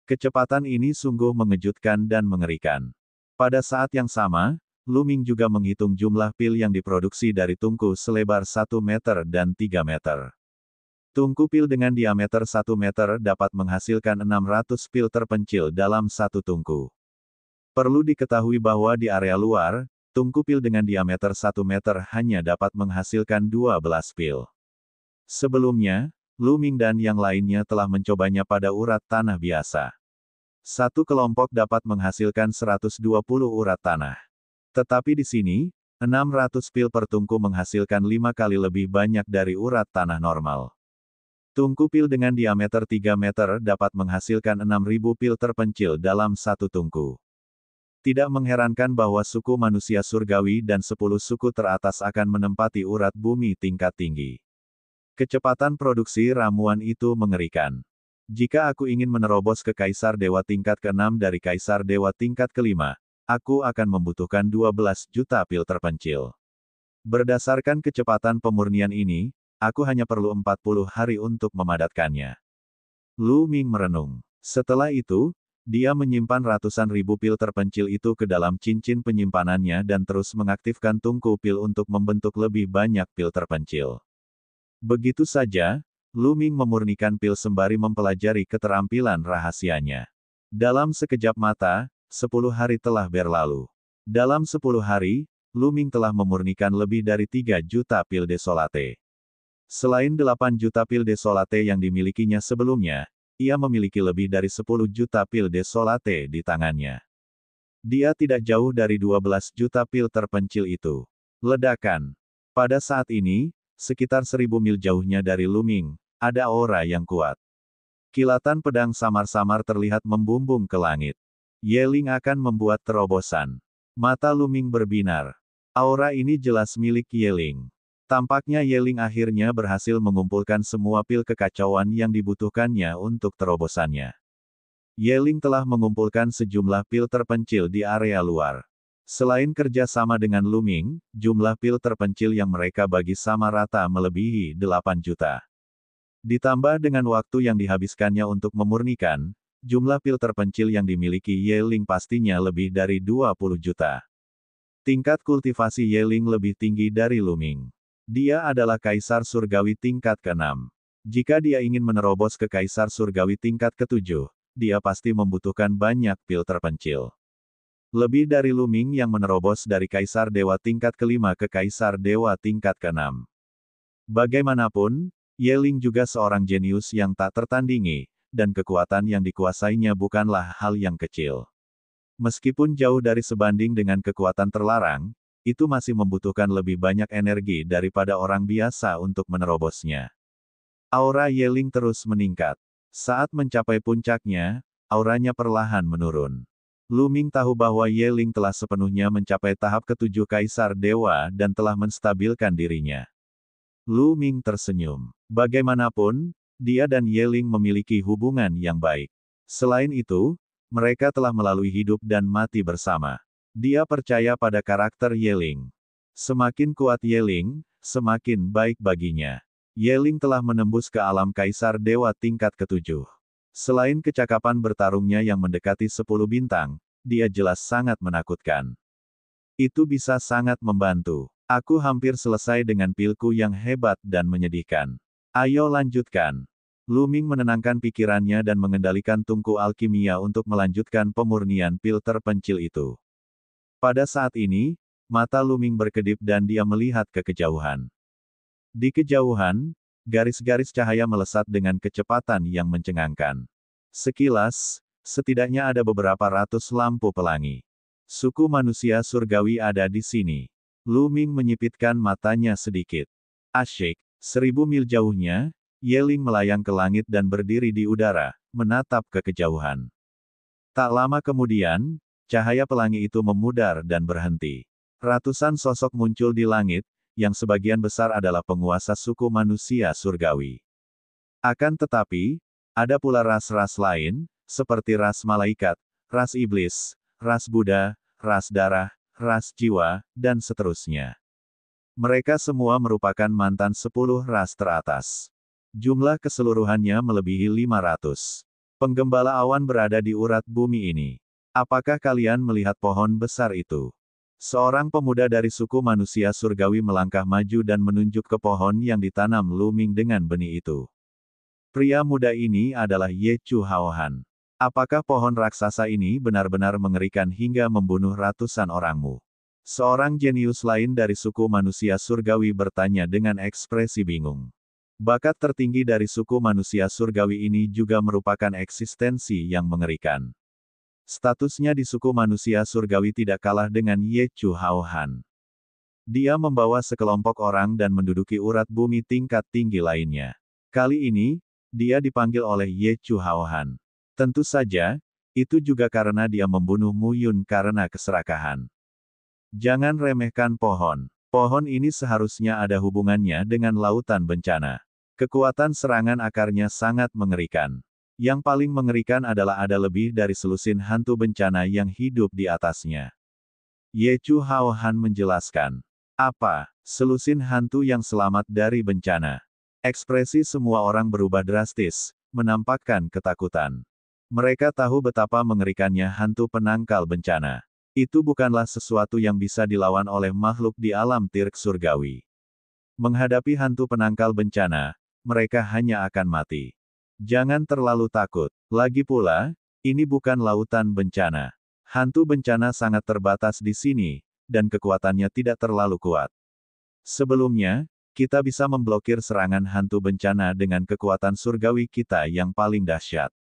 Kecepatan ini sungguh mengejutkan dan mengerikan. Pada saat yang sama, Lu Ming juga menghitung jumlah pil yang diproduksi dari tungku selebar 1 meter dan 3 meter. Tungku pil dengan diameter 1 meter dapat menghasilkan 600 pil terpencil dalam satu tungku. Perlu diketahui bahwa di area luar, tungku pil dengan diameter 1 meter hanya dapat menghasilkan 12 pil. Sebelumnya, Lu Ming dan yang lainnya telah mencobanya pada urat tanah biasa. Satu kelompok dapat menghasilkan 120 urat tanah. Tetapi di sini, 600 pil per tungku menghasilkan 5 kali lebih banyak dari urat tanah normal. Tungku pil dengan diameter 3 meter dapat menghasilkan 6.000 pil terpencil dalam satu tungku. Tidak mengherankan bahwa suku manusia surgawi dan 10 suku teratas akan menempati urat bumi tingkat tinggi. Kecepatan produksi ramuan itu mengerikan. Jika aku ingin menerobos ke Kaisar Dewa tingkat ke-6 dari Kaisar Dewa tingkat ke-5, aku akan membutuhking 12 juta pil terpencil. Berdasarkan kecepatan pemurnian ini, aku hanya perlu 40 hari untuk memadatkannya. Lu Ming merenung. Setelah itu, dia menyimpan ratusan ribu pil terpencil itu ke dalam cincin penyimpanannya dan terus mengaktifkan tungku pil untuk membentuk lebih banyak pil terpencil. Begitu saja, Lu Ming memurnikan pil sembari mempelajari keterampilan rahasianya. Dalam sekejap mata, 10 hari telah berlalu. Dalam 10 hari, Lu Ming telah memurnikan lebih dari 3 juta pil desolate. Selain 8 juta pil desolate yang dimilikinya sebelumnya, ia memiliki lebih dari 10 juta pil desolate di tangannya. Dia tidak jauh dari 12 juta pil terpencil itu. Ledakan. Pada saat ini, sekitar 1000 mil jauhnya dari Lu Ming, ada aura yang kuat. Kilatan pedang samar-samar terlihat membumbung ke langit. Ye Ling akan membuat terobosan. Mata Lu Ming berbinar. Aura ini jelas milik Ye Ling. Tampaknya Ye Ling akhirnya berhasil mengumpulkan semua pil kekacauan yang dibutuhkannya untuk terobosannya. Ye Ling telah mengumpulkan sejumlah pil terpencil di area luar. Selain kerja sama dengan Lu Ming, jumlah pil terpencil yang mereka bagi sama rata melebihi 8 juta. Ditambah dengan waktu yang dihabiskannya untuk memurnikan, jumlah pil terpencil yang dimiliki Ye Ling pastinya lebih dari 20 juta. Tingkat kultivasi Ye Ling lebih tinggi dari Lu Ming. Dia adalah Kaisar Surgawi tingkat ke-6. Jika dia ingin menerobos ke Kaisar Surgawi tingkat ke-7, dia pasti membutuhkan banyak pil terpencil. Lebih dari Lu Ming yang menerobos dari Kaisar Dewa tingkat ke-5 ke Kaisar Dewa tingkat ke-6. Bagaimanapun, Ye Ling juga seorang jenius yang tak tertandingi, dan kekuatan yang dikuasainya bukanlah hal yang kecil. Meskipun jauh dari sebanding dengan kekuatan terlarang, itu masih membutuhkan lebih banyak energi daripada orang biasa untuk menerobosnya. Aura Ye Ling terus meningkat. Saat mencapai puncaknya, auranya perlahan menurun. Lu Ming tahu bahwa Ye Ling telah sepenuhnya mencapai tahap ke-7 Kaisar Dewa dan telah menstabilkan dirinya. Lu Ming tersenyum. Bagaimanapun, dia dan Ye Ling memiliki hubungan yang baik. Selain itu, mereka telah melalui hidup dan mati bersama. Dia percaya pada karakter Ye Ling. Semakin kuat Ye Ling, semakin baik baginya. Ye Ling telah menembus ke alam Kaisar Dewa tingkat ke-7. Selain kecakapan bertarungnya yang mendekati 10 bintang, dia jelas sangat menakutkan. Itu bisa sangat membantu. Aku hampir selesai dengan pilku yang hebat dan menyedihkan. Ayo lanjutkan. Lu Ming menenangkan pikirannya dan mengendalikan tungku alkimia untuk melanjutkan pemurnian pil terpencil itu. Pada saat ini, mata Lu Ming berkedip dan dia melihat ke kejauhan. Di kejauhan, garis-garis cahaya melesat dengan kecepatan yang mencengangkan. Sekilas, setidaknya ada beberapa ratus lampu pelangi. Suku manusia surgawi ada di sini. Lu Ming menyipitkan matanya sedikit. Asyik, 1000 mil jauhnya, Ye Ling melayang ke langit dan berdiri di udara, menatap ke kejauhan. Tak lama kemudian, cahaya pelangi itu memudar dan berhenti. Ratusan sosok muncul di langit, yang sebagian besar adalah penguasa suku manusia surgawi. Akan tetapi, ada pula ras-ras lain, seperti ras malaikat, ras iblis, ras Buddha, ras darah, ras jiwa, dan seterusnya. Mereka semua merupakan mantan 10 ras teratas. Jumlah keseluruhannya melebihi 500. Penggembala awan berada di urat bumi ini. Apakah kalian melihat pohon besar itu? Seorang pemuda dari suku manusia surgawi melangkah maju dan menunjuk ke pohon yang ditanam Lu Ming dengan benih itu. Pria muda ini adalah Ye Chu Haohan. Apakah pohon raksasa ini benar-benar mengerikan hingga membunuh ratusan orangmu? Seorang jenius lain dari suku manusia surgawi bertanya dengan ekspresi bingung. Bakat tertinggi dari suku manusia surgawi ini juga merupakan eksistensi yang mengerikan. Statusnya di suku manusia surgawi tidak kalah dengan Ye Chu Haohan. Dia membawa sekelompok orang dan menduduki urat bumi tingkat tinggi lainnya. Kali ini, dia dipanggil oleh Ye Chu Haohan. Tentu saja, Itu juga karena dia membunuh Mu Yun karena keserakahan. Jangan remehkan pohon. Pohon ini seharusnya ada hubungannya dengan lautan bencana. Kekuatan serangan akarnya sangat mengerikan. Yang paling mengerikan adalah ada lebih dari selusin hantu bencana yang hidup di atasnya. Ye Chu Hao Han menjelaskan. Apa? Selusin hantu yang selamat dari bencana. Ekspresi semua orang berubah drastis, menampakkan ketakutan. Mereka tahu betapa mengerikannya hantu penangkal bencana. Itu bukanlah sesuatu yang bisa dilawan oleh makhluk di alam tirk surgawi. Menghadapi hantu penangkal bencana, mereka hanya akan mati. Jangan terlalu takut. Lagi pula, ini bukan lautan bencana. Hantu bencana sangat terbatas di sini, dan kekuatannya tidak terlalu kuat. Sebelumnya, kita bisa memblokir serangan hantu bencana dengan kekuatan surgawi kita yang paling dahsyat.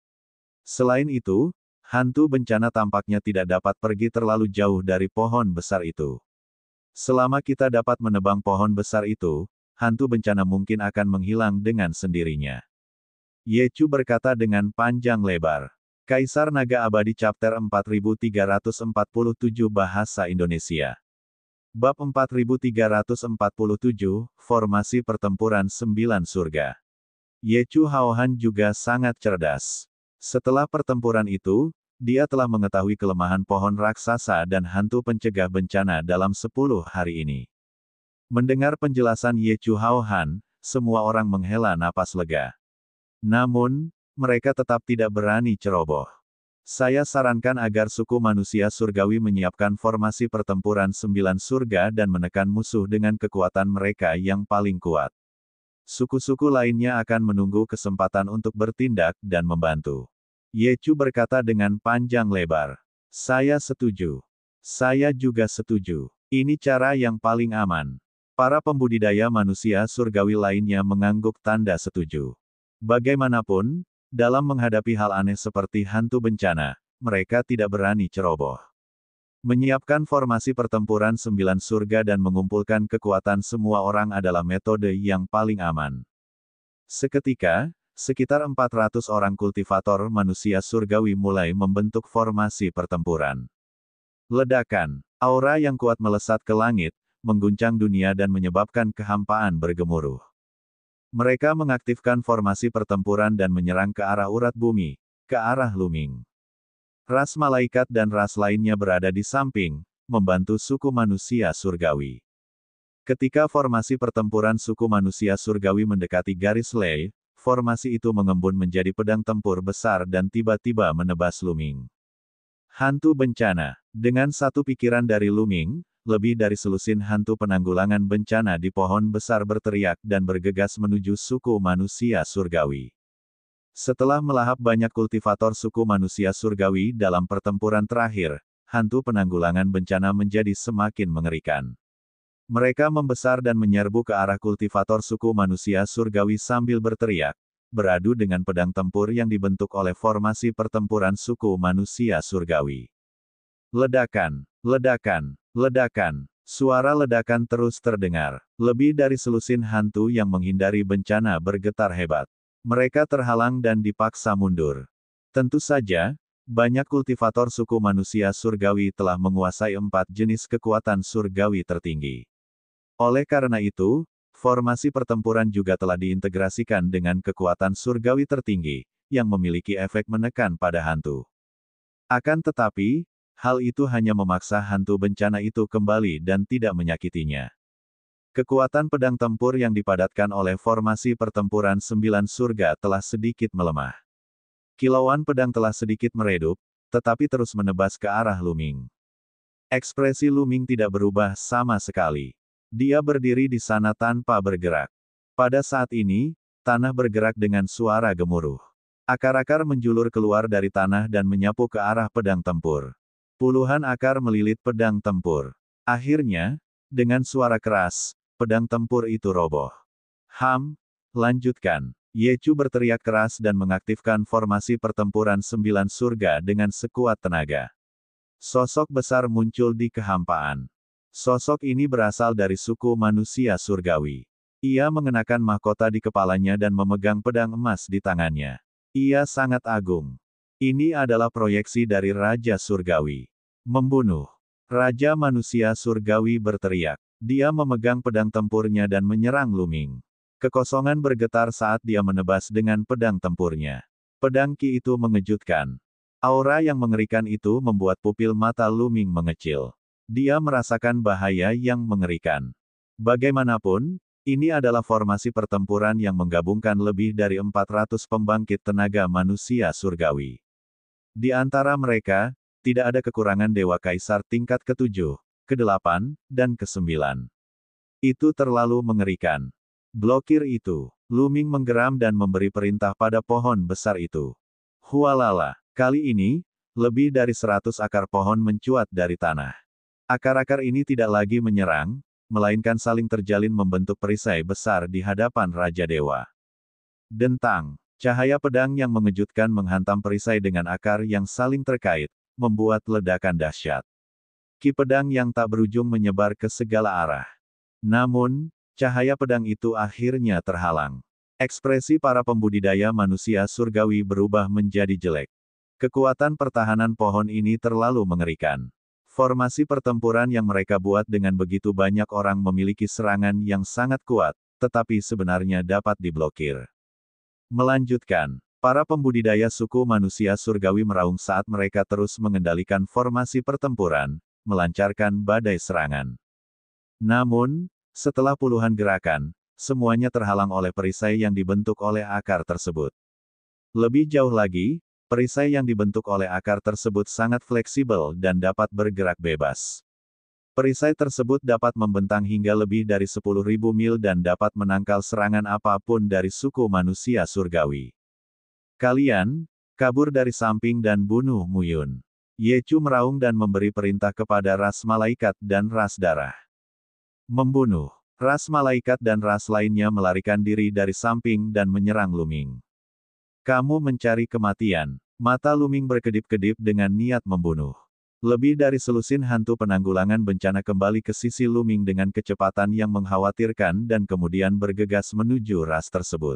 Selain itu, hantu bencana tampaknya tidak dapat pergi terlalu jauh dari pohon besar itu. Selama kita dapat menebang pohon besar itu, hantu bencana mungkin akan menghilang dengan sendirinya. Ye Chu berkata dengan panjang lebar. Kaisar Naga Abadi Chapter 4347 Bahasa Indonesia. Bab 4347, Formasi Pertempuran 9 Surga. Ye Chu Hao Han juga sangat cerdas. Setelah pertempuran itu, dia telah mengetahui kelemahan pohon raksasa dan hantu pencegah bencana dalam 10 hari ini. Mendengar penjelasan Ye Chu Hao Han, semua orang menghela napas lega. Namun, mereka tetap tidak berani ceroboh. Saya sarankan agar suku manusia surgawi menyiapkan formasi pertempuran 9 surga dan menekan musuh dengan kekuatan mereka yang paling kuat. Suku-suku lainnya akan menunggu kesempatan untuk bertindak dan membantu. Ye Chu berkata dengan panjang lebar. Saya setuju. Saya juga setuju. Ini cara yang paling aman. Para pembudidaya manusia surgawi lainnya mengangguk tanda setuju. Bagaimanapun, dalam menghadapi hal aneh seperti hantu bencana, mereka tidak berani ceroboh. Menyiapkan formasi pertempuran 9 surga dan mengumpulkan kekuatan semua orang adalah metode yang paling aman. Seketika, sekitar 400 orang kultivator manusia surgawi mulai membentuk formasi pertempuran. Ledakan, aura yang kuat melesat ke langit, mengguncang dunia dan menyebabkan kehampaan bergemuruh. Mereka mengaktifkan formasi pertempuran dan menyerang ke arah urat bumi, ke arah Luming. Ras malaikat dan ras lainnya berada di samping, membantu suku manusia surgawi. Ketika formasi pertempuran suku manusia surgawi mendekati garis Lei, formasi itu mengembun menjadi pedang tempur besar dan tiba-tiba menebas Luming. Hantu bencana. Dengan satu pikiran dari Luming, lebih dari selusin hantu penanggulangan bencana di pohon besar berteriak dan bergegas menuju suku manusia surgawi. Setelah melahap banyak kultivator suku manusia surgawi dalam pertempuran terakhir, hantu penanggulangan bencana menjadi semakin mengerikan. Mereka membesar dan menyerbu ke arah kultivator suku manusia surgawi sambil berteriak, beradu dengan pedang tempur yang dibentuk oleh formasi pertempuran suku manusia surgawi. Ledakan, ledakan, ledakan. Suara ledakan terus terdengar. Lebih dari selusin hantu yang menghindari bencana bergetar hebat. Mereka terhalang dan dipaksa mundur. Tentu saja, banyak kultivator suku manusia surgawi telah menguasai 4 jenis kekuatan surgawi tertinggi. Oleh karena itu, formasi pertempuran juga telah diintegrasikan dengan kekuatan surgawi tertinggi, yang memiliki efek menekan pada hantu. Akan tetapi, hal itu hanya memaksa hantu bencana itu kembali dan tidak menyakitinya. Kekuatan pedang tempur yang dipadatkan oleh formasi pertempuran 9 surga telah sedikit melemah. Kilauan pedang telah sedikit meredup, tetapi terus menebas ke arah Luming. Ekspresi Luming tidak berubah sama sekali. Dia berdiri di sana tanpa bergerak. Pada saat ini, tanah bergerak dengan suara gemuruh. Akar-akar menjulur keluar dari tanah dan menyapu ke arah pedang tempur. Puluhan akar melilit pedang tempur. Akhirnya, dengan suara keras, pedang tempur itu roboh. Lanjutkan. Ye Chu berteriak keras dan mengaktifkan formasi pertempuran 9 surga dengan sekuat tenaga. Sosok besar muncul di kehampaan. Sosok ini berasal dari suku manusia surgawi. Ia mengenakan mahkota di kepalanya dan memegang pedang emas di tangannya. Ia sangat agung. Ini adalah proyeksi dari Raja Surgawi. Membunuh. Raja Manusia Surgawi berteriak. Dia memegang pedang tempurnya dan menyerang Luming. Kekosongan bergetar saat dia menebas dengan pedang tempurnya. Pedang Ki itu mengejutkan. Aura yang mengerikan itu membuat pupil mata Luming mengecil. Dia merasakan bahaya yang mengerikan. Bagaimanapun, ini adalah formasi pertempuran yang menggabungkan lebih dari 400 pembangkit tenaga manusia surgawi. Di antara mereka, tidak ada kekurangan Dewa Kaisar tingkat ke-7, ke-8, dan ke-9. Itu terlalu mengerikan. Blokir itu. Luming menggeram dan memberi perintah pada pohon besar itu. Hualala. Kali ini, lebih dari 100 akar pohon mencuat dari tanah. Akar-akar ini tidak lagi menyerang, melainkan saling terjalin membentuk perisai besar di hadapan Raja Dewa. Dentang. Cahaya pedang yang mengejutkan menghantam perisai dengan akar yang saling terkait, membuat ledakan dahsyat. Ki pedang yang tak berujung menyebar ke segala arah. Namun, cahaya pedang itu akhirnya terhalang. Ekspresi para pembudidaya manusia surgawi berubah menjadi jelek. Kekuatan pertahanan pohon ini terlalu mengerikan. Formasi pertempuran yang mereka buat dengan begitu banyak orang memiliki serangan yang sangat kuat, tetapi sebenarnya dapat diblokir. Melanjutkan, para pembudidaya suku manusia surgawi meraung saat mereka terus mengendalikan formasi pertempuran, melancarkan badai serangan. Namun, setelah puluhan gerakan, semuanya terhalang oleh perisai yang dibentuk oleh akar tersebut. Lebih jauh lagi, perisai yang dibentuk oleh akar tersebut sangat fleksibel dan dapat bergerak bebas. Perisai tersebut dapat membentang hingga lebih dari 10.000 mil dan dapat menangkal serangan apapun dari suku manusia surgawi. Kalian, kabur dari samping dan bunuh Muyun. Yecu meraung dan memberi perintah kepada ras malaikat dan ras darah. Membunuh. Ras malaikat dan ras lainnya melarikan diri dari samping dan menyerang Luming. Kamu mencari kematian. Mata Luming berkedip-kedip dengan niat membunuh. Lebih dari selusin hantu penanggulangan bencana kembali ke sisi Luming dengan kecepatan yang mengkhawatirkan dan kemudian bergegas menuju ras tersebut.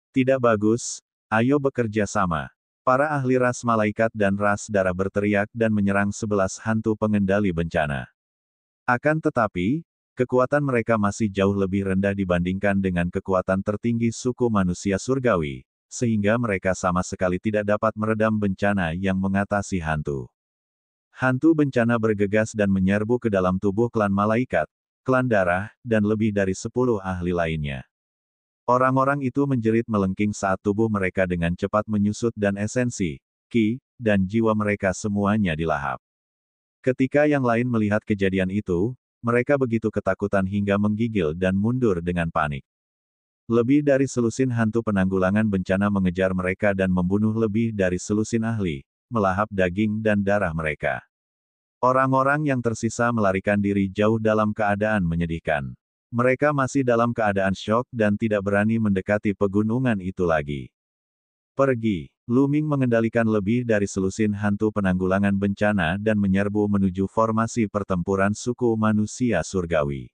Tidak bagus, ayo bekerja sama. Para ahli ras malaikat dan ras darah berteriak dan menyerang 11 hantu pengendali bencana. Akan tetapi, kekuatan mereka masih jauh lebih rendah dibandingkan dengan kekuatan tertinggi suku manusia surgawi, sehingga mereka sama sekali tidak dapat meredam bencana yang mengatasi hantu. Hantu bencana bergegas dan menyerbu ke dalam tubuh klan malaikat, klan darah, dan lebih dari 10 ahli lainnya. Orang-orang itu menjerit melengking saat tubuh mereka dengan cepat menyusut dan esensi, ki, dan jiwa mereka semuanya dilahap. Ketika yang lain melihat kejadian itu, mereka begitu ketakutan hingga menggigil dan mundur dengan panik. Lebih dari selusin hantu penanggulangan bencana mengejar mereka dan membunuh lebih dari selusin ahli, melahap daging dan darah mereka. Orang-orang yang tersisa melarikan diri jauh dalam keadaan menyedihkan. Mereka masih dalam keadaan syok dan tidak berani mendekati pegunungan itu lagi. Pergi. Luming mengendalikan lebih dari selusin hantu penanggulangan bencana dan menyerbu menuju formasi pertempuran suku manusia surgawi.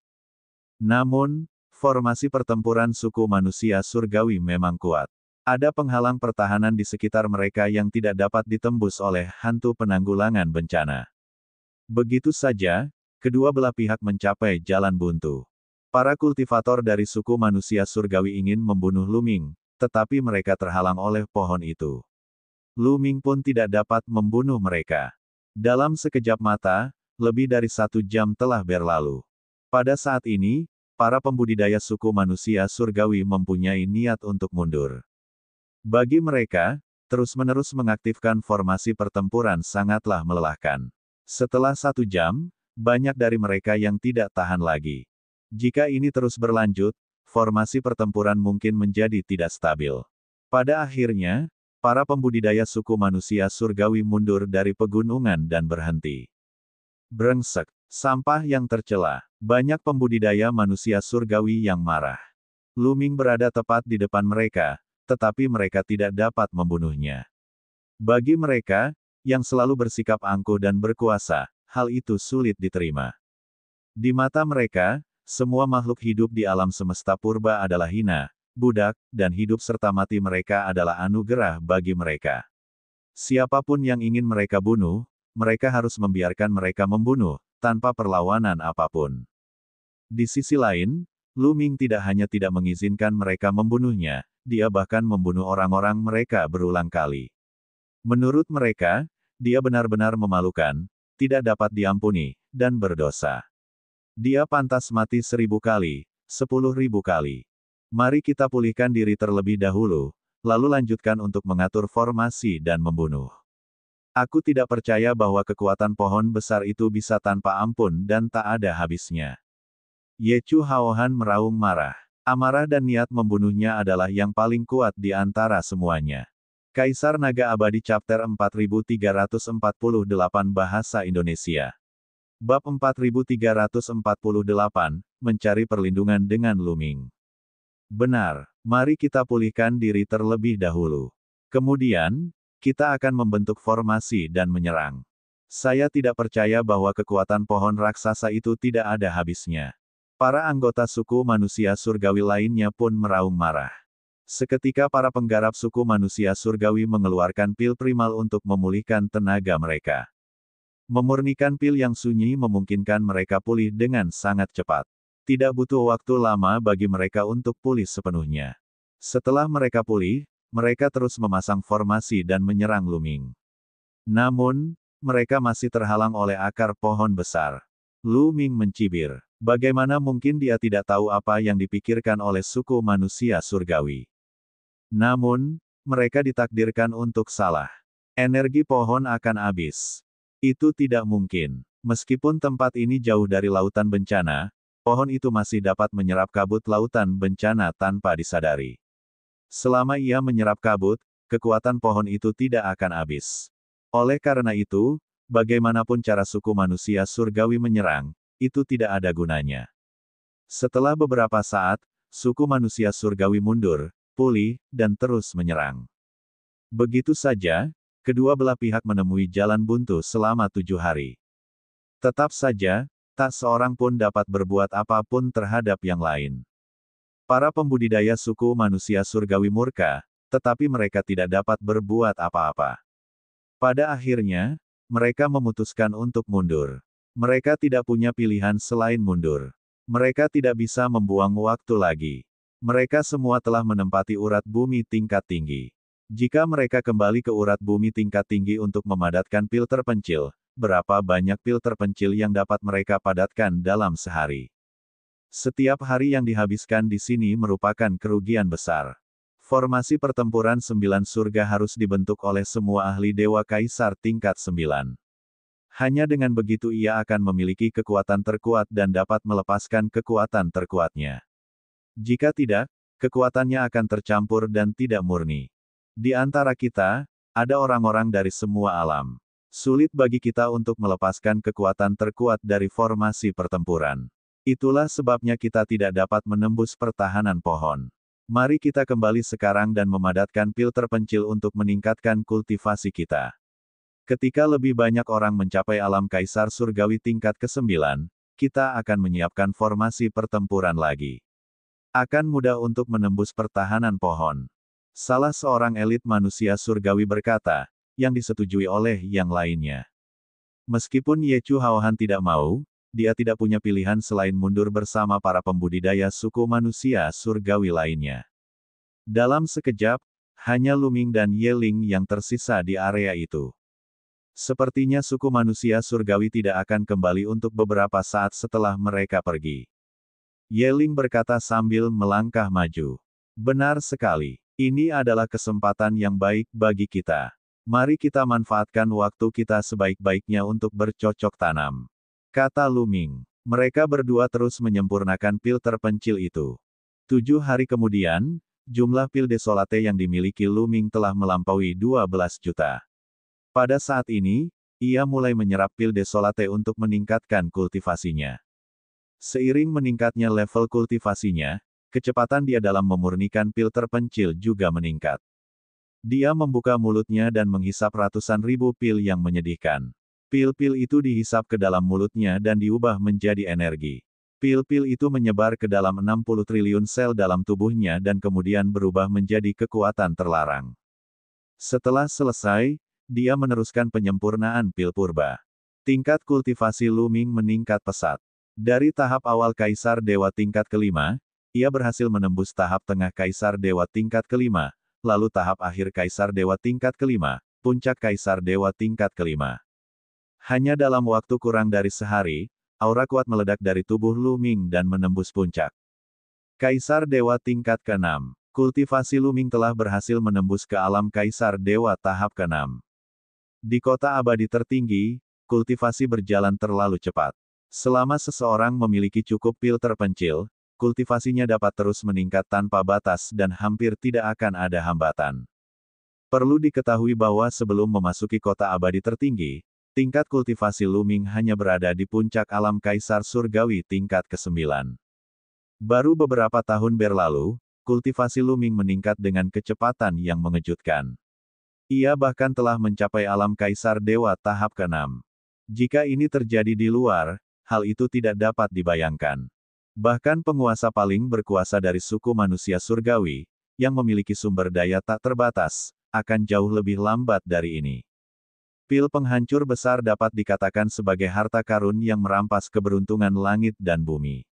Namun, formasi pertempuran suku manusia surgawi memang kuat. Ada penghalang pertahanan di sekitar mereka yang tidak dapat ditembus oleh hantu penanggulangan bencana. Begitu saja, kedua belah pihak mencapai jalan buntu. Para kultivator dari suku manusia surgawi ingin membunuh Luming, tetapi mereka terhalang oleh pohon itu. Luming pun tidak dapat membunuh mereka. Dalam sekejap mata, lebih dari 1 jam telah berlalu. Pada saat ini, para pembudidaya suku manusia surgawi mempunyai niat untuk mundur. Bagi mereka, terus-menerus mengaktifkan formasi pertempuran sangatlah melelahkan. Setelah 1 jam, banyak dari mereka yang tidak tahan lagi. Jika ini terus berlanjut, formasi pertempuran mungkin menjadi tidak stabil. Pada akhirnya, para pembudidaya suku manusia surgawi mundur dari pegunungan dan berhenti. Brengsek, sampah yang tercela. Banyak pembudidaya manusia surgawi yang marah. Luming berada tepat di depan mereka, tetapi mereka tidak dapat membunuhnya. Bagi mereka, yang selalu bersikap angkuh dan berkuasa, hal itu sulit diterima. Di mata mereka, semua makhluk hidup di alam semesta purba adalah hina, budak, dan hidup serta mati mereka adalah anugerah bagi mereka. Siapapun yang ingin mereka bunuh, mereka harus membiarkan mereka membunuh, tanpa perlawanan apapun. Di sisi lain, Lu Ming tidak hanya tidak mengizinkan mereka membunuhnya, dia bahkan membunuh orang-orang mereka berulang kali. Menurut mereka, dia benar-benar memalukan, tidak dapat diampuni, dan berdosa. Dia pantas mati 1000 kali, 10.000 kali. Mari kita pulihkan diri terlebih dahulu, lalu lanjutkan untuk mengatur formasi dan membunuh. Aku tidak percaya bahwa kekuatan pohon besar itu bisa tanpa ampun dan tak ada habisnya. Ye Chu Haohan meraung marah. Amarah dan niat membunuhnya adalah yang paling kuat di antara semuanya. Kaisar Naga Abadi Chapter 4348 Bahasa Indonesia. Bab 4348, Mencari Perlindungan dengan Lu Ming. Benar, mari kita pulihkan diri terlebih dahulu. Kemudian, kita akan membentuk formasi dan menyerang. Saya tidak percaya bahwa kekuatan pohon raksasa itu tidak ada habisnya. Para anggota suku manusia surgawi lainnya pun meraung marah. Seketika para penggarap suku manusia surgawi mengeluarkan pil primal untuk memulihkan tenaga mereka. Memurnikan pil yang sunyi memungkinkan mereka pulih dengan sangat cepat. Tidak butuh waktu lama bagi mereka untuk pulih sepenuhnya. Setelah mereka pulih, mereka terus memasang formasi dan menyerang Lu Ming. Namun, mereka masih terhalang oleh akar pohon besar. Lu Ming mencibir. Bagaimana mungkin dia tidak tahu apa yang dipikirkan oleh suku manusia surgawi? Namun, mereka ditakdirkan untuk salah. Energi pohon akan habis. Itu tidak mungkin. Meskipun tempat ini jauh dari lautan bencana, pohon itu masih dapat menyerap kabut lautan bencana tanpa disadari. Selama ia menyerap kabut, kekuatan pohon itu tidak akan habis. Oleh karena itu, bagaimanapun cara suku manusia surgawi menyerang, itu tidak ada gunanya. Setelah beberapa saat, suku manusia surgawi mundur, pulih, dan terus menyerang. Begitu saja, kedua belah pihak menemui jalan buntu selama 7 hari. Tetap saja, tak seorang pun dapat berbuat apapun terhadap yang lain. Para pembudidaya suku manusia surgawi murka, tetapi mereka tidak dapat berbuat apa-apa. Pada akhirnya, mereka memutuskan untuk mundur. Mereka tidak punya pilihan selain mundur. Mereka tidak bisa membuang waktu lagi. Mereka semua telah menempati urat bumi tingkat tinggi. Jika mereka kembali ke urat bumi tingkat tinggi untuk memadatkan pil terpencil, berapa banyak pil terpencil yang dapat mereka padatkan dalam sehari? Setiap hari yang dihabiskan di sini merupakan kerugian besar. Formasi pertempuran 9 surga harus dibentuk oleh semua ahli Dewa Kaisar tingkat 9. Hanya dengan begitu ia akan memiliki kekuatan terkuat dan dapat melepaskan kekuatan terkuatnya. Jika tidak, kekuatannya akan tercampur dan tidak murni. Di antara kita, ada orang-orang dari semua alam. Sulit bagi kita untuk melepaskan kekuatan terkuat dari formasi pertempuran. Itulah sebabnya kita tidak dapat menembus pertahanan pohon. Mari kita kembali sekarang dan memadatkan pil terpencil untuk meningkatkan kultivasi kita. Ketika lebih banyak orang mencapai alam Kaisar Surgawi tingkat ke-9, kita akan menyiapkan formasi pertempuran lagi. Akan mudah untuk menembus pertahanan pohon. Salah seorang elit manusia surgawi berkata, yang disetujui oleh yang lainnya. Meskipun Ye Chu Haohan tidak mau, dia tidak punya pilihan selain mundur bersama para pembudidaya suku manusia surgawi lainnya. Dalam sekejap, hanya Lu Ming dan Ye Ling yang tersisa di area itu. Sepertinya suku manusia surgawi tidak akan kembali untuk beberapa saat setelah mereka pergi. Ye Ling berkata sambil melangkah maju. Benar sekali. Ini adalah kesempatan yang baik bagi kita. Mari kita manfaatkan waktu kita sebaik-baiknya untuk bercocok tanam. Kata Lu Ming. Mereka berdua terus menyempurnakan pil terpencil itu. 7 hari kemudian, jumlah pil desolate yang dimiliki Lu Ming telah melampaui 12 juta. Pada saat ini, ia mulai menyerap pil desolate untuk meningkatkan kultivasinya. Seiring meningkatnya level kultivasinya, kecepatan dia dalam memurnikan pil terpencil juga meningkat. Dia membuka mulutnya dan menghisap ratusan ribu pil yang menyedihkan. Pil-pil itu dihisap ke dalam mulutnya dan diubah menjadi energi. Pil-pil itu menyebar ke dalam 60 triliun sel dalam tubuhnya dan kemudian berubah menjadi kekuatan terlarang. Setelah selesai, dia meneruskan penyempurnaan pil purba. Tingkat kultivasi Luming meningkat pesat. Dari tahap awal Kaisar Dewa tingkat kelima, ia berhasil menembus tahap tengah Kaisar Dewa tingkat kelima, lalu tahap akhir Kaisar Dewa tingkat kelima, puncak Kaisar Dewa tingkat kelima. Hanya dalam waktu kurang dari sehari, aura kuat meledak dari tubuh Luming dan menembus puncak. Kaisar Dewa tingkat ke-6. Kultivasi Luming telah berhasil menembus ke alam Kaisar Dewa tahap ke-6. Di kota abadi tertinggi, kultivasi berjalan terlalu cepat. Selama seseorang memiliki cukup pil terpencil, kultivasinya dapat terus meningkat tanpa batas dan hampir tidak akan ada hambatan. Perlu diketahui bahwa sebelum memasuki kota abadi tertinggi, tingkat kultivasi Luming hanya berada di puncak alam Kaisar Surgawi tingkat ke-9. Baru beberapa tahun berlalu, kultivasi Luming meningkat dengan kecepatan yang mengejutkan. Ia bahkan telah mencapai alam Kaisar Dewa tahap ke-6. Jika ini terjadi di luar, hal itu tidak dapat dibayangkan. Bahkan penguasa paling berkuasa dari suku manusia surgawi, yang memiliki sumber daya tak terbatas, akan jauh lebih lambat dari ini. Pil penghancur besar dapat dikatakan sebagai harta karun yang merampas keberuntungan langit dan bumi.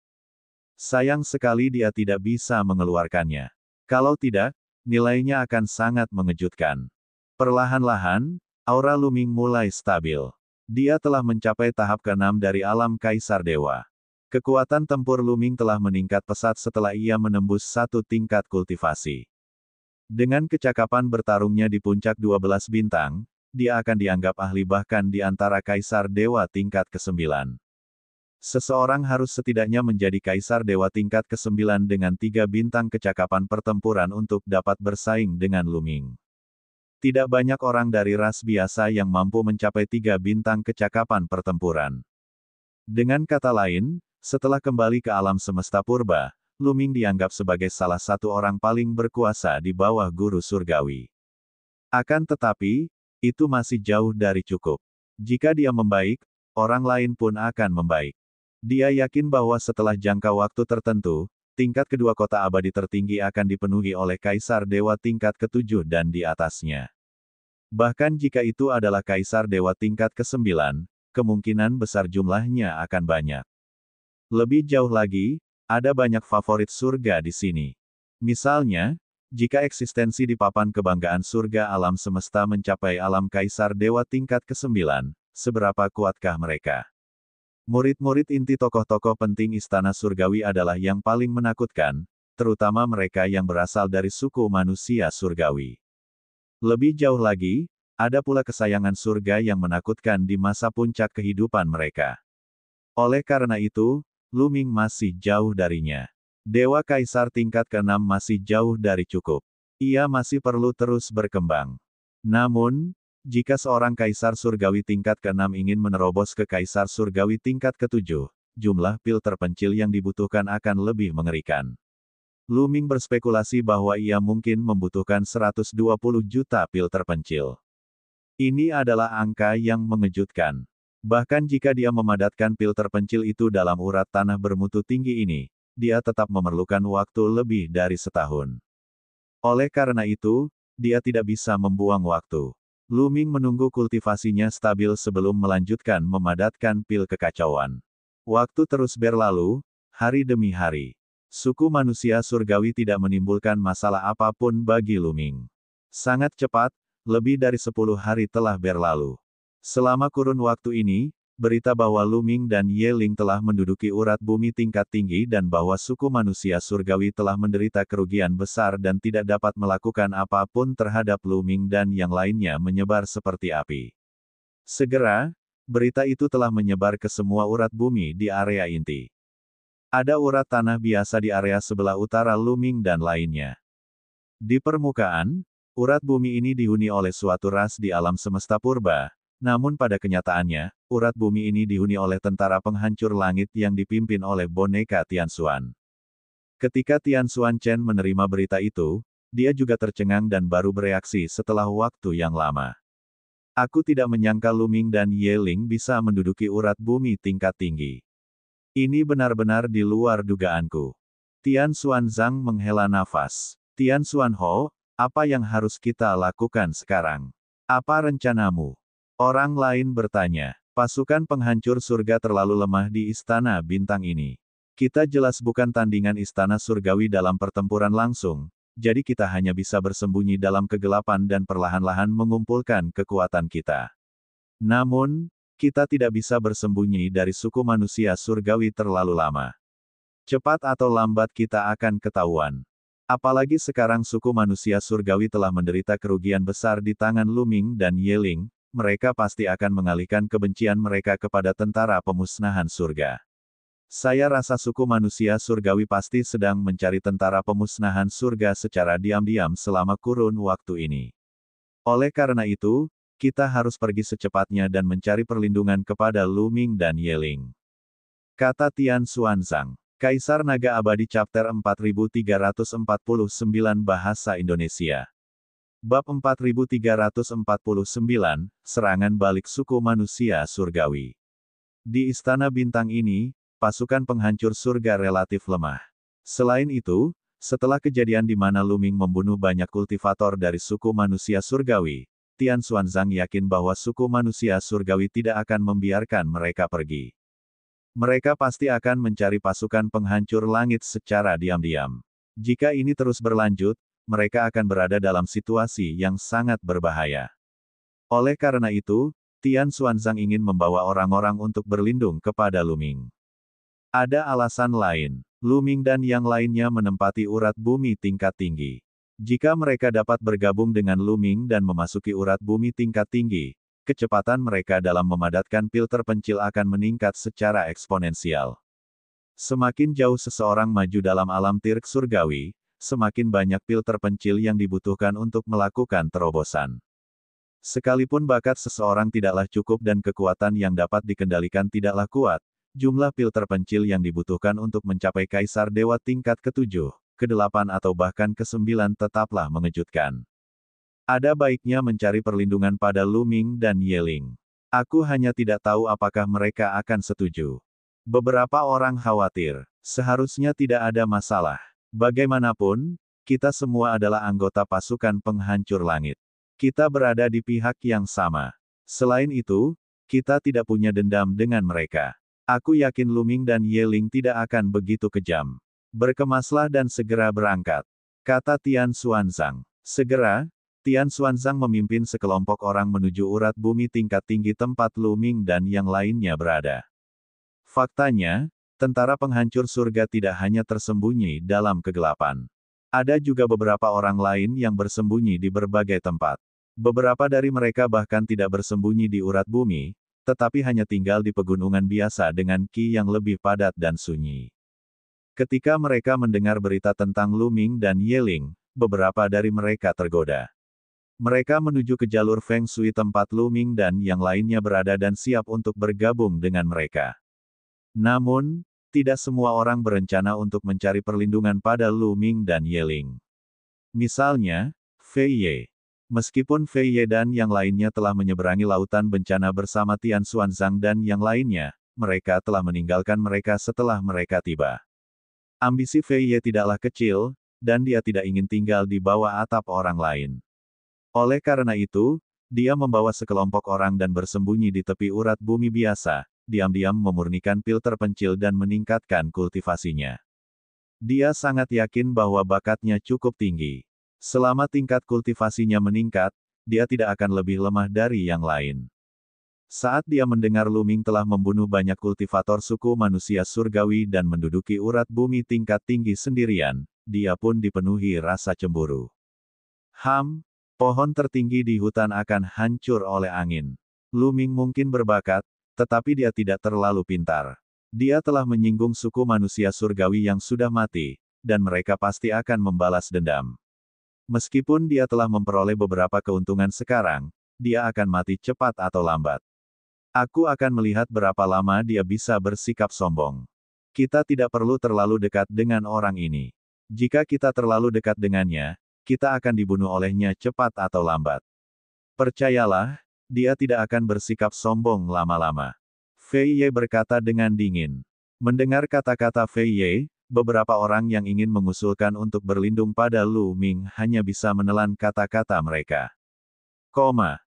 Sayang sekali dia tidak bisa mengeluarkannya. Kalau tidak, nilainya akan sangat mengejutkan. Perlahan-lahan, aura Luming mulai stabil. Dia telah mencapai tahap ke-6 dari alam Kaisar Dewa. Kekuatan tempur Luming telah meningkat pesat setelah ia menembus satu tingkat kultivasi. Dengan kecakapan bertarungnya di puncak 12 bintang, dia akan dianggap ahli bahkan di antara Kaisar Dewa tingkat ke-9. Seseorang harus setidaknya menjadi Kaisar Dewa tingkat ke-9 dengan 3 bintang kecakapan pertempuran untuk dapat bersaing dengan Luming. Tidak banyak orang dari ras biasa yang mampu mencapai 3 bintang kecakapan pertempuran. Dengan kata lain, setelah kembali ke alam semesta purba, Luming dianggap sebagai salah satu orang paling berkuasa di bawah guru surgawi. Akan tetapi, itu masih jauh dari cukup. Jika dia membaik, orang lain pun akan membaik. Dia yakin bahwa setelah jangka waktu tertentu, tingkat kedua kota abadi tertinggi akan dipenuhi oleh Kaisar Dewa tingkat ke-7 dan di atasnya. Bahkan jika itu adalah Kaisar Dewa tingkat ke-9, kemungkinan besar jumlahnya akan banyak. Lebih jauh lagi, ada banyak favorit surga di sini. Misalnya, jika eksistensi di papan kebanggaan surga alam semesta mencapai alam Kaisar Dewa tingkat ke-9, seberapa kuatkah mereka? Murid-murid inti tokoh-tokoh penting istana surgawi adalah yang paling menakutkan, terutama mereka yang berasal dari suku manusia surgawi. Lebih jauh lagi, ada pula kesayangan surga yang menakutkan di masa puncak kehidupan mereka. Oleh karena itu, Luming masih jauh darinya. Dewa Kaisar tingkat ke-6 masih jauh dari cukup. Ia masih perlu terus berkembang. Namun, jika seorang Kaisar Surgawi tingkat ke-6 ingin menerobos ke Kaisar Surgawi tingkat ke-7, jumlah pil terpencil yang dibutuhkan akan lebih mengerikan. Luming berspekulasi bahwa ia mungkin membutuhkan 120 juta pil terpencil. Ini adalah angka yang mengejutkan. Bahkan jika dia memadatkan pil terpencil itu dalam urat tanah bermutu tinggi ini, dia tetap memerlukan waktu lebih dari setahun. Oleh karena itu, dia tidak bisa membuang waktu. Luming menunggu kultivasinya stabil sebelum melanjutkan memadatkan pil kekacauan. Waktu terus berlalu, hari demi hari. Suku manusia surgawi tidak menimbulkan masalah apapun bagi Luming. Sangat cepat, lebih dari 10 hari telah berlalu. Selama kurun waktu ini, berita bahwa Luming dan Yeling telah menduduki urat bumi tingkat tinggi dan bahwa suku manusia surgawi telah menderita kerugian besar dan tidak dapat melakukan apapun terhadap Luming dan yang lainnya menyebar seperti api. Segera, berita itu telah menyebar ke semua urat bumi di area inti. Ada urat tanah biasa di area sebelah utara Luming dan lainnya. Di permukaan, urat bumi ini dihuni oleh suatu ras di alam semesta purba. Namun pada kenyataannya, urat bumi ini dihuni oleh tentara penghancur langit yang dipimpin oleh boneka Tianxuan. Ketika Tianxuan Chen menerima berita itu, dia juga tercengang dan baru bereaksi setelah waktu yang lama. Aku tidak menyangka Luming dan Yeling bisa menduduki urat bumi tingkat tinggi. Ini benar-benar di luar dugaanku. Tianxuan Zhang menghela nafas. Tianxuan Ho, apa yang harus kita lakukan sekarang? Apa rencanamu? Orang lain bertanya. Pasukan penghancur surga terlalu lemah di istana bintang ini. Kita jelas bukan tandingan istana surgawi dalam pertempuran langsung, jadi kita hanya bisa bersembunyi dalam kegelapan dan perlahan-lahan mengumpulkan kekuatan kita. Namun, kita tidak bisa bersembunyi dari suku manusia surgawi terlalu lama. Cepat atau lambat kita akan ketahuan. Apalagi sekarang suku manusia surgawi telah menderita kerugian besar di tangan Luming dan Yeling, mereka pasti akan mengalihkan kebencian mereka kepada tentara pemusnahan surga. Saya rasa suku manusia surgawi pasti sedang mencari tentara pemusnahan surga secara diam-diam selama kurun waktu ini. Oleh karena itu, kita harus pergi secepatnya dan mencari perlindungan kepada Luming dan Yeling. Kata Tian Xuanzang. Kaisar Naga Abadi Chapter 4349 Bahasa Indonesia. Bab 4349, Serangan Balik Suku Manusia Surgawi. Di Istana Bintang ini, pasukan penghancur surga relatif lemah. Selain itu, setelah kejadian di mana Luming membunuh banyak kultivator dari suku manusia surgawi, Tian Xuanzang yakin bahwa suku manusia surgawi tidak akan membiarkan mereka pergi. Mereka pasti akan mencari pasukan penghancur langit secara diam-diam. Jika ini terus berlanjut, mereka akan berada dalam situasi yang sangat berbahaya. Oleh karena itu, Tian Xuanzang ingin membawa orang-orang untuk berlindung kepada Luming. Ada alasan lain. Luming dan yang lainnya menempati urat bumi tingkat tinggi. Jika mereka dapat bergabung dengan Luming dan memasuki urat bumi tingkat tinggi, kecepatan mereka dalam memadatkan pil terpencil akan meningkat secara eksponensial. Semakin jauh seseorang maju dalam alam tirk surgawi, semakin banyak pil terpencil yang dibutuhkan untuk melakukan terobosan. Sekalipun bakat seseorang tidaklah cukup dan kekuatan yang dapat dikendalikan tidaklah kuat, jumlah pil terpencil yang dibutuhkan untuk mencapai Kaisar Dewa tingkat ke-7, ke-8 atau bahkan ke-9 tetaplah mengejutkan. Ada baiknya mencari perlindungan pada Luming dan Yeling. Aku hanya tidak tahu apakah mereka akan setuju. Beberapa orang khawatir. Seharusnya tidak ada masalah. Bagaimanapun, kita semua adalah anggota pasukan penghancur langit. Kita berada di pihak yang sama. Selain itu, kita tidak punya dendam dengan mereka. Aku yakin Luming dan Yeling tidak akan begitu kejam. Berkemaslah dan segera berangkat. Kata Tian Xuanzang. Segera, Tian Xuanzang memimpin sekelompok orang menuju urat bumi tingkat tinggi tempat Luming dan yang lainnya berada. Faktanya, tentara penghancur surga tidak hanya tersembunyi dalam kegelapan. Ada juga beberapa orang lain yang bersembunyi di berbagai tempat. Beberapa dari mereka bahkan tidak bersembunyi di urat bumi, tetapi hanya tinggal di pegunungan biasa dengan ki yang lebih padat dan sunyi. Ketika mereka mendengar berita tentang Luming dan Yeling, beberapa dari mereka tergoda. Mereka menuju ke jalur Feng Shui tempat Luming dan yang lainnya berada dan siap untuk bergabung dengan mereka. Namun, tidak semua orang berencana untuk mencari perlindungan pada Luming dan Yeling. Misalnya, Fei Ye. Meskipun Fei Ye dan yang lainnya telah menyeberangi lautan bencana bersama Tian Xuanzang dan yang lainnya, mereka telah meninggalkan mereka setelah mereka tiba. Ambisi Fei Ye tidaklah kecil, dan dia tidak ingin tinggal di bawah atap orang lain. Oleh karena itu, dia membawa sekelompok orang dan bersembunyi di tepi urat bumi biasa, diam-diam memurnikan pil terpencil dan meningkatkan kultivasinya. Dia sangat yakin bahwa bakatnya cukup tinggi. Selama tingkat kultivasinya meningkat, dia tidak akan lebih lemah dari yang lain. Saat dia mendengar Luming telah membunuh banyak kultivator suku manusia surgawi dan menduduki urat bumi tingkat tinggi sendirian, dia pun dipenuhi rasa cemburu. Pohon tertinggi di hutan akan hancur oleh angin. Luming mungkin berbakat, tetapi dia tidak terlalu pintar. Dia telah menyinggung suku manusia surgawi yang sudah mati, dan mereka pasti akan membalas dendam. Meskipun dia telah memperoleh beberapa keuntungan sekarang, dia akan mati cepat atau lambat. Aku akan melihat berapa lama dia bisa bersikap sombong. Kita tidak perlu terlalu dekat dengan orang ini. Jika kita terlalu dekat dengannya, kita akan dibunuh olehnya cepat atau lambat. Percayalah, dia tidak akan bersikap sombong lama-lama. Fei Ye berkata dengan dingin. Mendengar kata-kata Fei Ye, beberapa orang yang ingin mengusulkan untuk berlindung pada Luming hanya bisa menelan kata-kata mereka.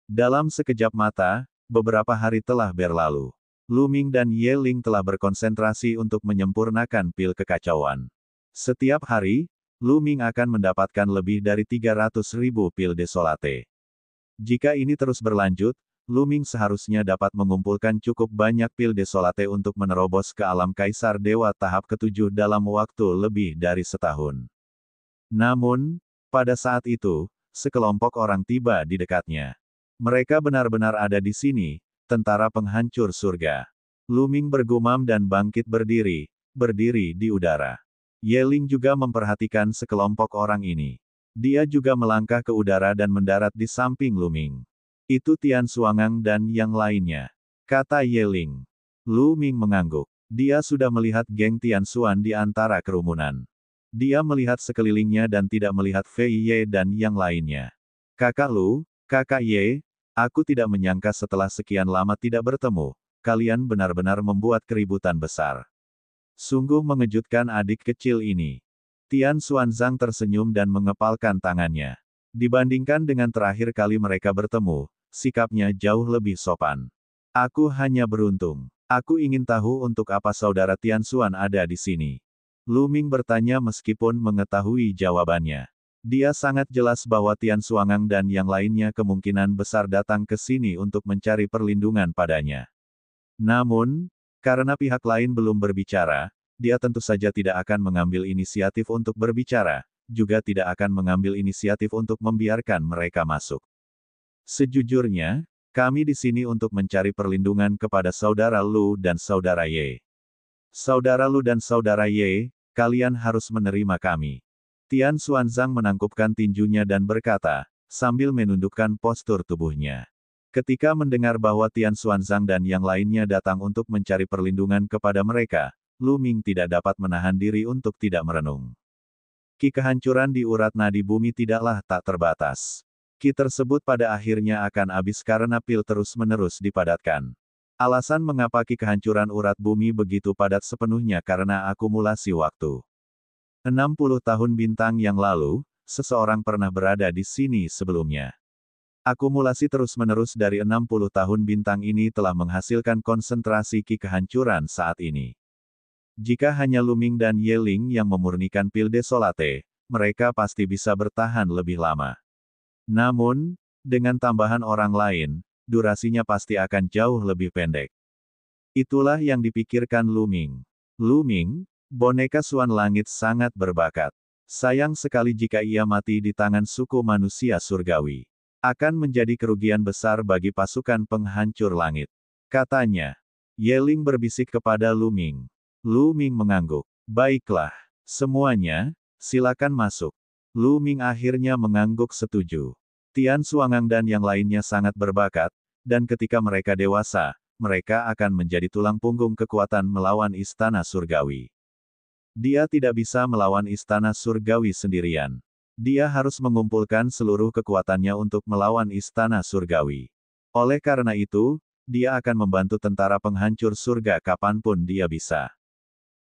Dalam sekejap mata, beberapa hari telah berlalu. Lu Ming dan Ye Ling telah berkonsentrasi untuk menyempurnakan pil kekacauan. Setiap hari, Lu Ming akan mendapatkan lebih dari 300.000 pil desolate. Jika ini terus berlanjut, Lu Ming seharusnya dapat mengumpulkan cukup banyak pil desolate untuk menerobos ke alam Kaisar Dewa tahap ke-7 dalam waktu lebih dari setahun. Namun, pada saat itu, sekelompok orang tiba di dekatnya. Mereka benar-benar ada di sini, tentara penghancur surga. Lu Ming bergumam dan bangkit berdiri di udara. Ye Ling juga memperhatikan sekelompok orang ini. Dia juga melangkah ke udara dan mendarat di samping Lu Ming. Itu Tian Xuangang dan yang lainnya, kata Ye Ling. Lu Ming mengangguk. Dia sudah melihat geng Tian Xuan di antara kerumunan. Dia melihat sekelilingnya dan tidak melihat Fei Ye dan yang lainnya. Kakak Lu, Kakak Ye, aku tidak menyangka setelah sekian lama tidak bertemu, kalian benar-benar membuat keributan besar. Sungguh mengejutkan adik kecil ini. Tian Xuanzang tersenyum dan mengepalkan tangannya. Dibandingkan dengan terakhir kali mereka bertemu, sikapnya jauh lebih sopan. Aku hanya beruntung. Aku ingin tahu untuk apa saudara Tian Xuan ada di sini. Lu Ming bertanya meskipun mengetahui jawabannya. Dia sangat jelas bahwa Tian Xuangang dan yang lainnya kemungkinan besar datang ke sini untuk mencari perlindungan padanya. Namun, karena pihak lain belum berbicara, dia tentu saja tidak akan mengambil inisiatif untuk berbicara, juga tidak akan mengambil inisiatif untuk membiarkan mereka masuk. Sejujurnya, kami di sini untuk mencari perlindungan kepada saudara Lu dan saudara Ye. Saudara Lu dan saudara Ye, kalian harus menerima kami. Tian Xuanzang menangkupkan tinjunya dan berkata, sambil menundukkan postur tubuhnya. Ketika mendengar bahwa Tian Xuanzang dan yang lainnya datang untuk mencari perlindungan kepada mereka, Lu Ming tidak dapat menahan diri untuk tidak merenung. Ki kehancuran di urat nadi bumi tidaklah tak terbatas. Ki tersebut pada akhirnya akan habis karena pil terus-menerus dipadatkan. Alasan mengapa ki kehancuran urat bumi begitu padat sepenuhnya karena akumulasi waktu. 60 tahun bintang yang lalu, seseorang pernah berada di sini sebelumnya. Akumulasi terus-menerus dari 60 tahun bintang ini telah menghasilkan konsentrasi ki kehancuran saat ini. Jika hanya Lu Ming dan Ye Ling yang memurnikan pil desolate, mereka pasti bisa bertahan lebih lama. Namun, dengan tambahan orang lain, durasinya pasti akan jauh lebih pendek. Itulah yang dipikirkan Lu Ming. Lu Ming, boneka Suan Langit sangat berbakat. Sayang sekali jika ia mati di tangan suku manusia surgawi. Akan menjadi kerugian besar bagi pasukan penghancur langit. Katanya. Ye Ling berbisik kepada Lu Ming. Lu Ming mengangguk. Baiklah. Semuanya, silakan masuk. Lu Ming akhirnya mengangguk setuju. Tian Xuangang dan yang lainnya sangat berbakat, dan ketika mereka dewasa, mereka akan menjadi tulang punggung kekuatan melawan istana surgawi. Dia tidak bisa melawan istana surgawi sendirian. Dia harus mengumpulkan seluruh kekuatannya untuk melawan istana surgawi. Oleh karena itu, dia akan membantu tentara penghancur surga kapanpun dia bisa.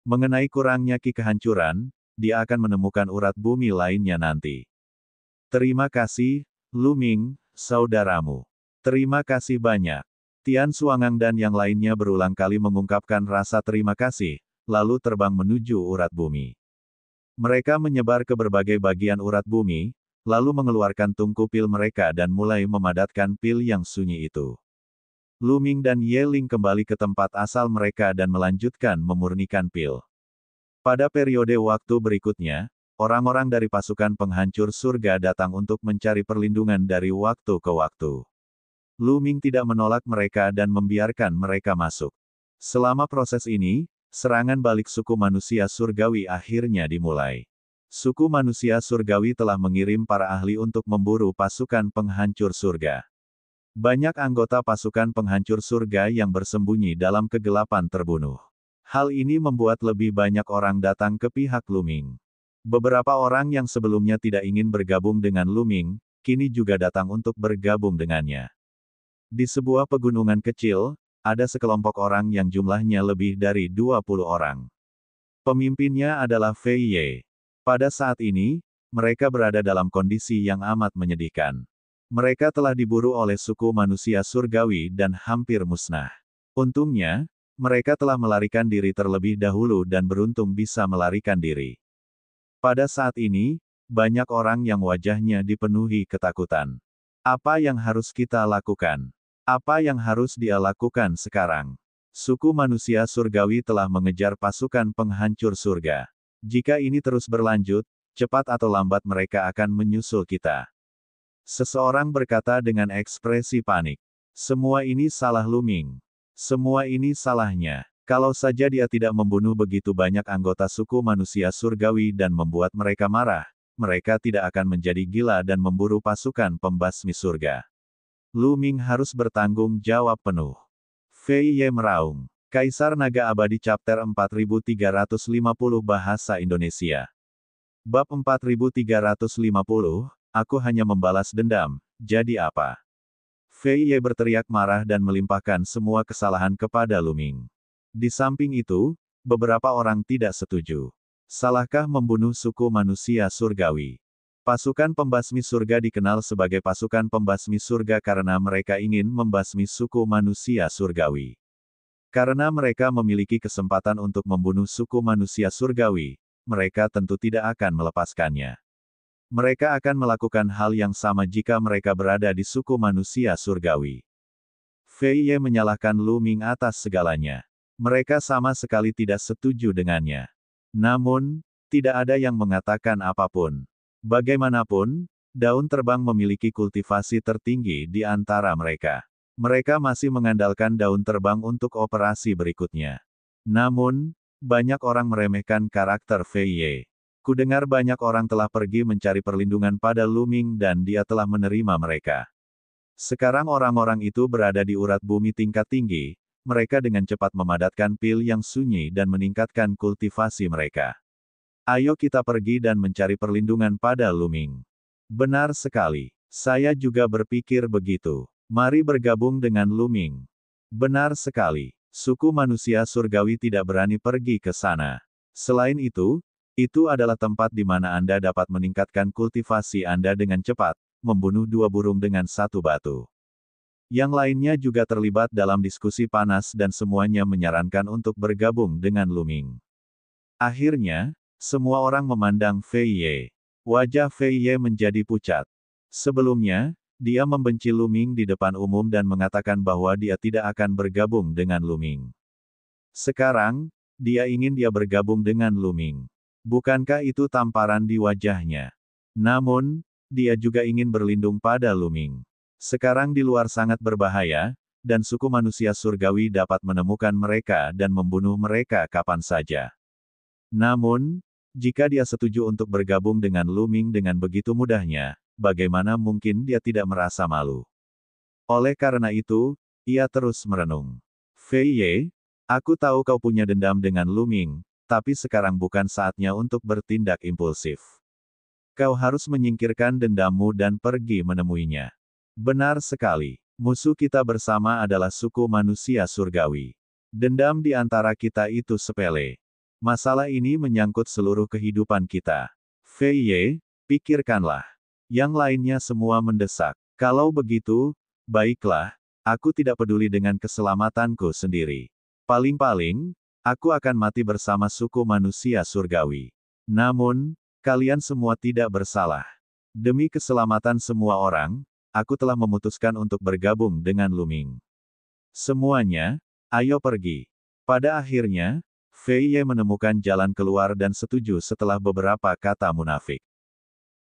Mengenai kurangnya ki kehancuran, dia akan menemukan urat bumi lainnya nanti. Terima kasih, Lu Ming, saudaramu. Terima kasih banyak. Tian Xuangang dan yang lainnya berulang kali mengungkapkan rasa terima kasih, lalu terbang menuju urat bumi. Mereka menyebar ke berbagai bagian urat bumi, lalu mengeluarkan tungku pil mereka dan mulai memadatkan pil yang sunyi itu. Lu Ming dan Ye Ling kembali ke tempat asal mereka dan melanjutkan memurnikan pil. Pada periode waktu berikutnya, orang-orang dari pasukan penghancur surga datang untuk mencari perlindungan dari waktu ke waktu. Lu Ming tidak menolak mereka dan membiarkan mereka masuk. Selama proses ini, serangan balik suku manusia surgawi akhirnya dimulai. Suku manusia surgawi telah mengirim para ahli untuk memburu pasukan penghancur surga. Banyak anggota pasukan penghancur surga yang bersembunyi dalam kegelapan terbunuh. Hal ini membuat lebih banyak orang datang ke pihak Lu Ming. Beberapa orang yang sebelumnya tidak ingin bergabung dengan Lu Ming, kini juga datang untuk bergabung dengannya. Di sebuah pegunungan kecil, ada sekelompok orang yang jumlahnya lebih dari 20 orang. Pemimpinnya adalah Fei Ye. Pada saat ini, mereka berada dalam kondisi yang amat menyedihkan. Mereka telah diburu oleh suku manusia surgawi dan hampir musnah. Untungnya, mereka telah melarikan diri terlebih dahulu dan beruntung bisa melarikan diri. Pada saat ini, banyak orang yang wajahnya dipenuhi ketakutan. Apa yang harus kita lakukan? Apa yang harus dia lakukan sekarang? Suku manusia surgawi telah mengejar pasukan penghancur surga. Jika ini terus berlanjut, cepat atau lambat mereka akan menyusul kita. Seseorang berkata dengan ekspresi panik. Semua ini salah Luming. Semua ini salahnya. Kalau saja dia tidak membunuh begitu banyak anggota suku manusia surgawi dan membuat mereka marah, mereka tidak akan menjadi gila dan memburu pasukan pembasmi surga. Luming harus bertanggung jawab penuh. Fei Ye meraung. Kaisar Naga Abadi Chapter 4350 Bahasa Indonesia. Bab 4350, Aku hanya membalas dendam, jadi apa? Fei Ye berteriak marah dan melimpahkan semua kesalahan kepada Luming. Di samping itu, beberapa orang tidak setuju. Salahkah membunuh suku manusia surgawi? Pasukan pembasmi surga dikenal sebagai pasukan pembasmi surga karena mereka ingin membasmi suku manusia surgawi. Karena mereka memiliki kesempatan untuk membunuh suku manusia surgawi, mereka tentu tidak akan melepaskannya. Mereka akan melakukan hal yang sama jika mereka berada di suku manusia surgawi. Fei Ye menyalahkan Luming atas segalanya. Mereka sama sekali tidak setuju dengannya. Namun, tidak ada yang mengatakan apapun. Bagaimanapun, daun terbang memiliki kultivasi tertinggi di antara mereka. Mereka masih mengandalkan daun terbang untuk operasi berikutnya. Namun, banyak orang meremehkan karakter Fei Ye. Kudengar banyak orang telah pergi mencari perlindungan pada Luming dan dia telah menerima mereka. Sekarang orang-orang itu berada di urat bumi tingkat tinggi, mereka dengan cepat memadatkan pil yang sunyi dan meningkatkan kultivasi mereka. Ayo kita pergi dan mencari perlindungan pada Luming. Benar sekali. Saya juga berpikir begitu. Mari bergabung dengan Luming. Benar sekali. Suku manusia surgawi tidak berani pergi ke sana. Selain itu adalah tempat di mana Anda dapat meningkatkan kultivasi Anda dengan cepat, membunuh 2 burung dengan 1 batu. Yang lainnya juga terlibat dalam diskusi panas dan semuanya menyarankan untuk bergabung dengan Luming. Akhirnya, semua orang memandang Fei Ye. Wajah Fei Ye menjadi pucat. Sebelumnya, dia membenci Luming di depan umum dan mengatakan bahwa dia tidak akan bergabung dengan Luming. Sekarang, dia ingin bergabung dengan Luming. Bukankah itu tamparan di wajahnya? Namun, dia juga ingin berlindung pada Luming. Sekarang di luar sangat berbahaya, dan suku manusia surgawi dapat menemukan mereka dan membunuh mereka kapan saja. Namun, jika dia setuju untuk bergabung dengan Luming dengan begitu mudahnya, bagaimana mungkin dia tidak merasa malu? Oleh karena itu, ia terus merenung. Fei Ye, aku tahu kau punya dendam dengan Luming, tapi sekarang bukan saatnya untuk bertindak impulsif. Kau harus menyingkirkan dendammu dan pergi menemuinya. Benar sekali. Musuh kita bersama adalah suku manusia surgawi. Dendam di antara kita itu sepele. Masalah ini menyangkut seluruh kehidupan kita. Fei Ye, pikirkanlah. Yang lainnya semua mendesak. Kalau begitu, baiklah, aku tidak peduli dengan keselamatanku sendiri. Paling-paling, aku akan mati bersama suku manusia surgawi. Namun, kalian semua tidak bersalah. Demi keselamatan semua orang, aku telah memutuskan untuk bergabung dengan Luming. Semuanya, ayo pergi. Pada akhirnya, Fei Ye menemukan jalan keluar dan setuju setelah beberapa kata munafik.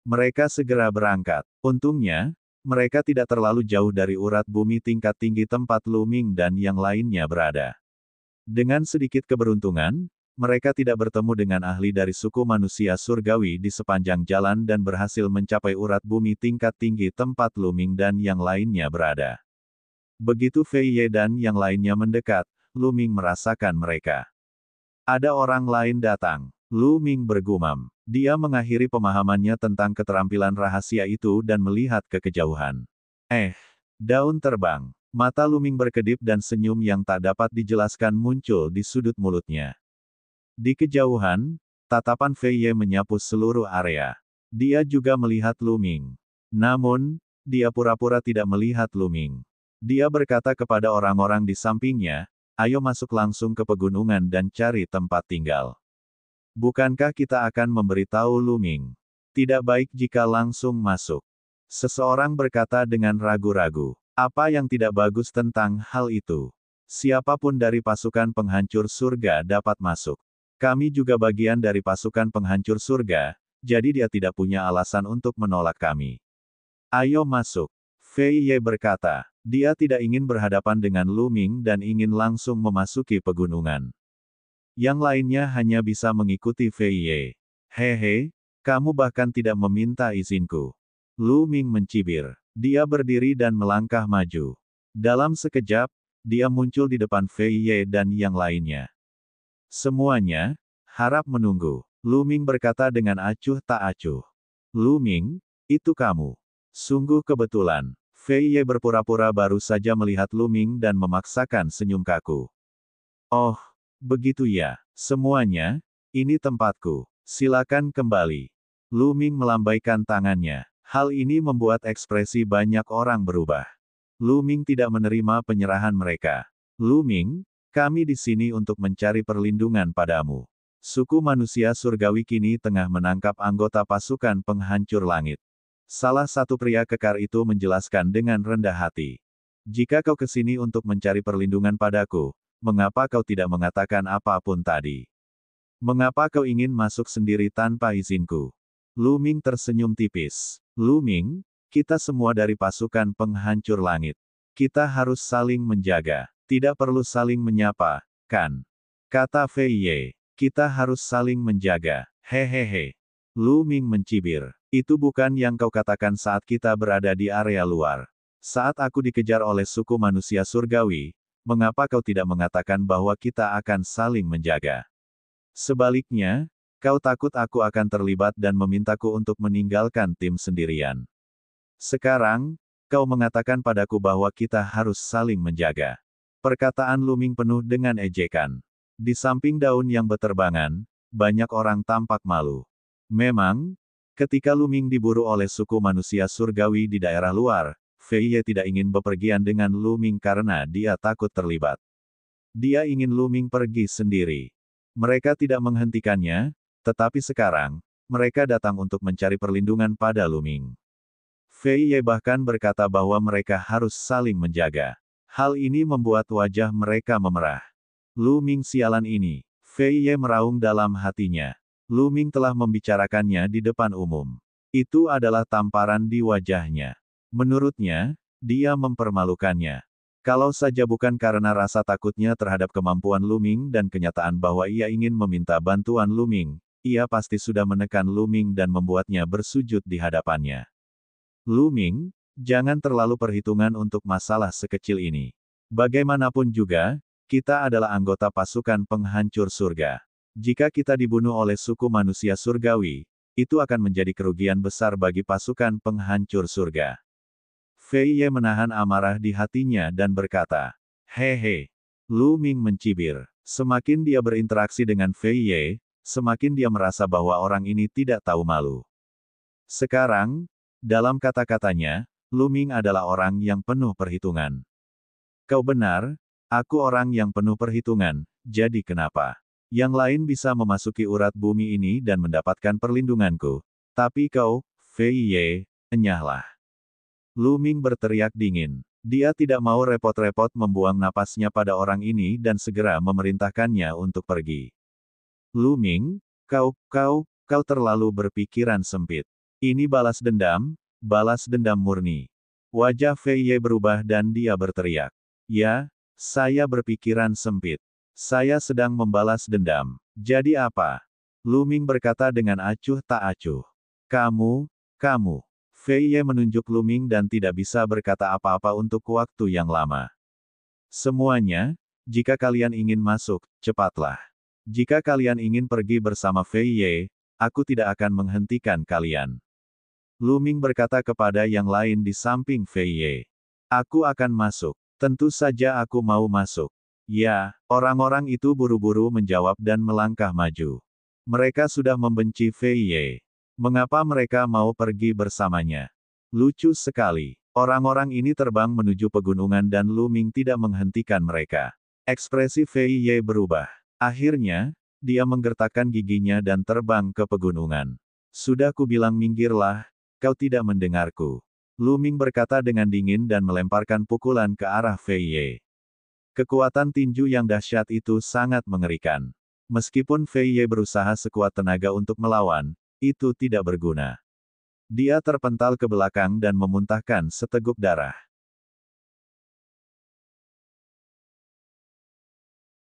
Mereka segera berangkat. Untungnya, mereka tidak terlalu jauh dari urat bumi tingkat tinggi tempat Luming dan yang lainnya berada. Dengan sedikit keberuntungan, mereka tidak bertemu dengan ahli dari suku manusia surgawi di sepanjang jalan dan berhasil mencapai urat bumi tingkat tinggi tempat Luming dan yang lainnya berada. Begitu Fei Ye dan yang lainnya mendekat, Luming merasakan mereka. Ada orang lain datang. Luming bergumam. Dia mengakhiri pemahamannya tentang keterampilan rahasia itu dan melihat ke kejauhan. Daun terbang. Mata Luming berkedip dan senyum yang tak dapat dijelaskan muncul di sudut mulutnya. Di kejauhan, tatapan Fei Ye menyapu seluruh area. Dia juga melihat Luming. Namun, dia pura-pura tidak melihat Lu Ming. Dia berkata kepada orang-orang di sampingnya, ayo masuk langsung ke pegunungan dan cari tempat tinggal. Bukankah kita akan memberitahu Lu Ming? Tidak baik jika langsung masuk. Seseorang berkata dengan ragu-ragu. Apa yang tidak bagus tentang hal itu? Siapapun dari pasukan penghancur surga dapat masuk. Kami juga bagian dari pasukan penghancur surga, jadi dia tidak punya alasan untuk menolak kami. Ayo masuk. Fei Ye berkata. Dia tidak ingin berhadapan dengan Lu Ming dan ingin langsung memasuki pegunungan. Yang lainnya hanya bisa mengikuti Fei Ye. Hehe, kamu bahkan tidak meminta izinku. Lu Ming mencibir. Dia berdiri dan melangkah maju. Dalam sekejap, dia muncul di depan Fei Ye dan yang lainnya. Semuanya harap menunggu. Lu Ming berkata dengan acuh tak acuh. Lu Ming, itu kamu. Sungguh kebetulan. Fei Ye berpura-pura baru saja melihat Lu Ming dan memaksakan senyum kaku. Oh, begitu ya. Semuanya, ini tempatku. Silakan kembali. Lu Ming melambaikan tangannya. Hal ini membuat ekspresi banyak orang berubah. Lu Ming tidak menerima penyerahan mereka. Lu Ming, kami di sini untuk mencari perlindungan padamu. Suku manusia surgawi kini tengah menangkap anggota pasukan penghancur langit. Salah satu pria kekar itu menjelaskan dengan rendah hati. Jika kau kesini untuk mencari perlindungan padaku, mengapa kau tidak mengatakan apapun tadi? Mengapa kau ingin masuk sendiri tanpa izinku? Lu Ming tersenyum tipis. Lu Ming, kita semua dari pasukan penghancur langit. Kita harus saling menjaga. Tidak perlu saling menyapa, kan? Kata Fei Ye. Kita harus saling menjaga. Hehehe. Lu Ming mencibir. Itu bukan yang kau katakan saat kita berada di area luar. Saat aku dikejar oleh suku manusia surgawi, mengapa kau tidak mengatakan bahwa kita akan saling menjaga? Sebaliknya, kau takut aku akan terlibat dan memintaku untuk meninggalkan tim sendirian. Sekarang, kau mengatakan padaku bahwa kita harus saling menjaga. Perkataan Lu Ming penuh dengan ejekan. Di samping daun yang beterbangan, banyak orang tampak malu. Memang, ketika Lu Ming diburu oleh suku manusia surgawi di daerah luar, Fei Ye tidak ingin bepergian dengan Lu Ming karena dia takut terlibat. Dia ingin Lu Ming pergi sendiri. Mereka tidak menghentikannya, tetapi sekarang, mereka datang untuk mencari perlindungan pada Lu Ming. Fei Ye bahkan berkata bahwa mereka harus saling menjaga. Hal ini membuat wajah mereka memerah. Lu Ming sialan ini. Fei Ye meraung dalam hatinya. Lu Ming telah membicarakannya di depan umum. Itu adalah tamparan di wajahnya. Menurutnya, dia mempermalukannya. Kalau saja bukan karena rasa takutnya terhadap kemampuan Lu Ming dan kenyataan bahwa ia ingin meminta bantuan Lu Ming, ia pasti sudah menekan Lu Ming dan membuatnya bersujud di hadapannya. Lu Ming, jangan terlalu perhitungan untuk masalah sekecil ini. Bagaimanapun juga, kita adalah anggota pasukan penghancur surga. Jika kita dibunuh oleh suku manusia surgawi, itu akan menjadi kerugian besar bagi pasukan penghancur surga. Fei Ye menahan amarah di hatinya dan berkata, hehe. Lu Ming mencibir. Semakin dia berinteraksi dengan Fei Ye, semakin dia merasa bahwa orang ini tidak tahu malu. Sekarang, dalam kata-katanya, Lu Ming adalah orang yang penuh perhitungan. Kau benar, aku orang yang penuh perhitungan, jadi kenapa? Yang lain bisa memasuki urat bumi ini dan mendapatkan perlindunganku. Tapi kau, Fei Ye, enyahlah. Lu Ming berteriak dingin. Dia tidak mau repot-repot membuang napasnya pada orang ini dan segera memerintahkannya untuk pergi. Lu Ming, kau terlalu berpikiran sempit. Ini balas dendam murni. Wajah Fei Ye berubah dan dia berteriak. Ya, saya berpikiran sempit. Saya sedang membalas dendam. Jadi apa? Lu Ming berkata dengan acuh tak acuh. Kamu. Fei Ye menunjuk Lu Ming dan tidak bisa berkata apa-apa untuk waktu yang lama. Semuanya, jika kalian ingin masuk, cepatlah. Jika kalian ingin pergi bersama Fei Ye, aku tidak akan menghentikan kalian. Lu Ming berkata kepada yang lain di samping Fei Ye. Aku akan masuk. Tentu saja aku mau masuk. Ya, orang-orang itu buru-buru menjawab dan melangkah maju. Mereka sudah membenci Fei Ye. Mengapa mereka mau pergi bersamanya? Lucu sekali. Orang-orang ini terbang menuju pegunungan dan Lu Ming tidak menghentikan mereka. Ekspresi Fei Ye berubah. Akhirnya, dia menggertakkan giginya dan terbang ke pegunungan. Sudah kubilang minggirlah, kau tidak mendengarku. Lu Ming berkata dengan dingin dan melemparkan pukulan ke arah Fei Ye. Kekuatan tinju yang dahsyat itu sangat mengerikan. Meskipun Fei Ye berusaha sekuat tenaga untuk melawan, itu tidak berguna. Dia terpental ke belakang dan memuntahkan seteguk darah.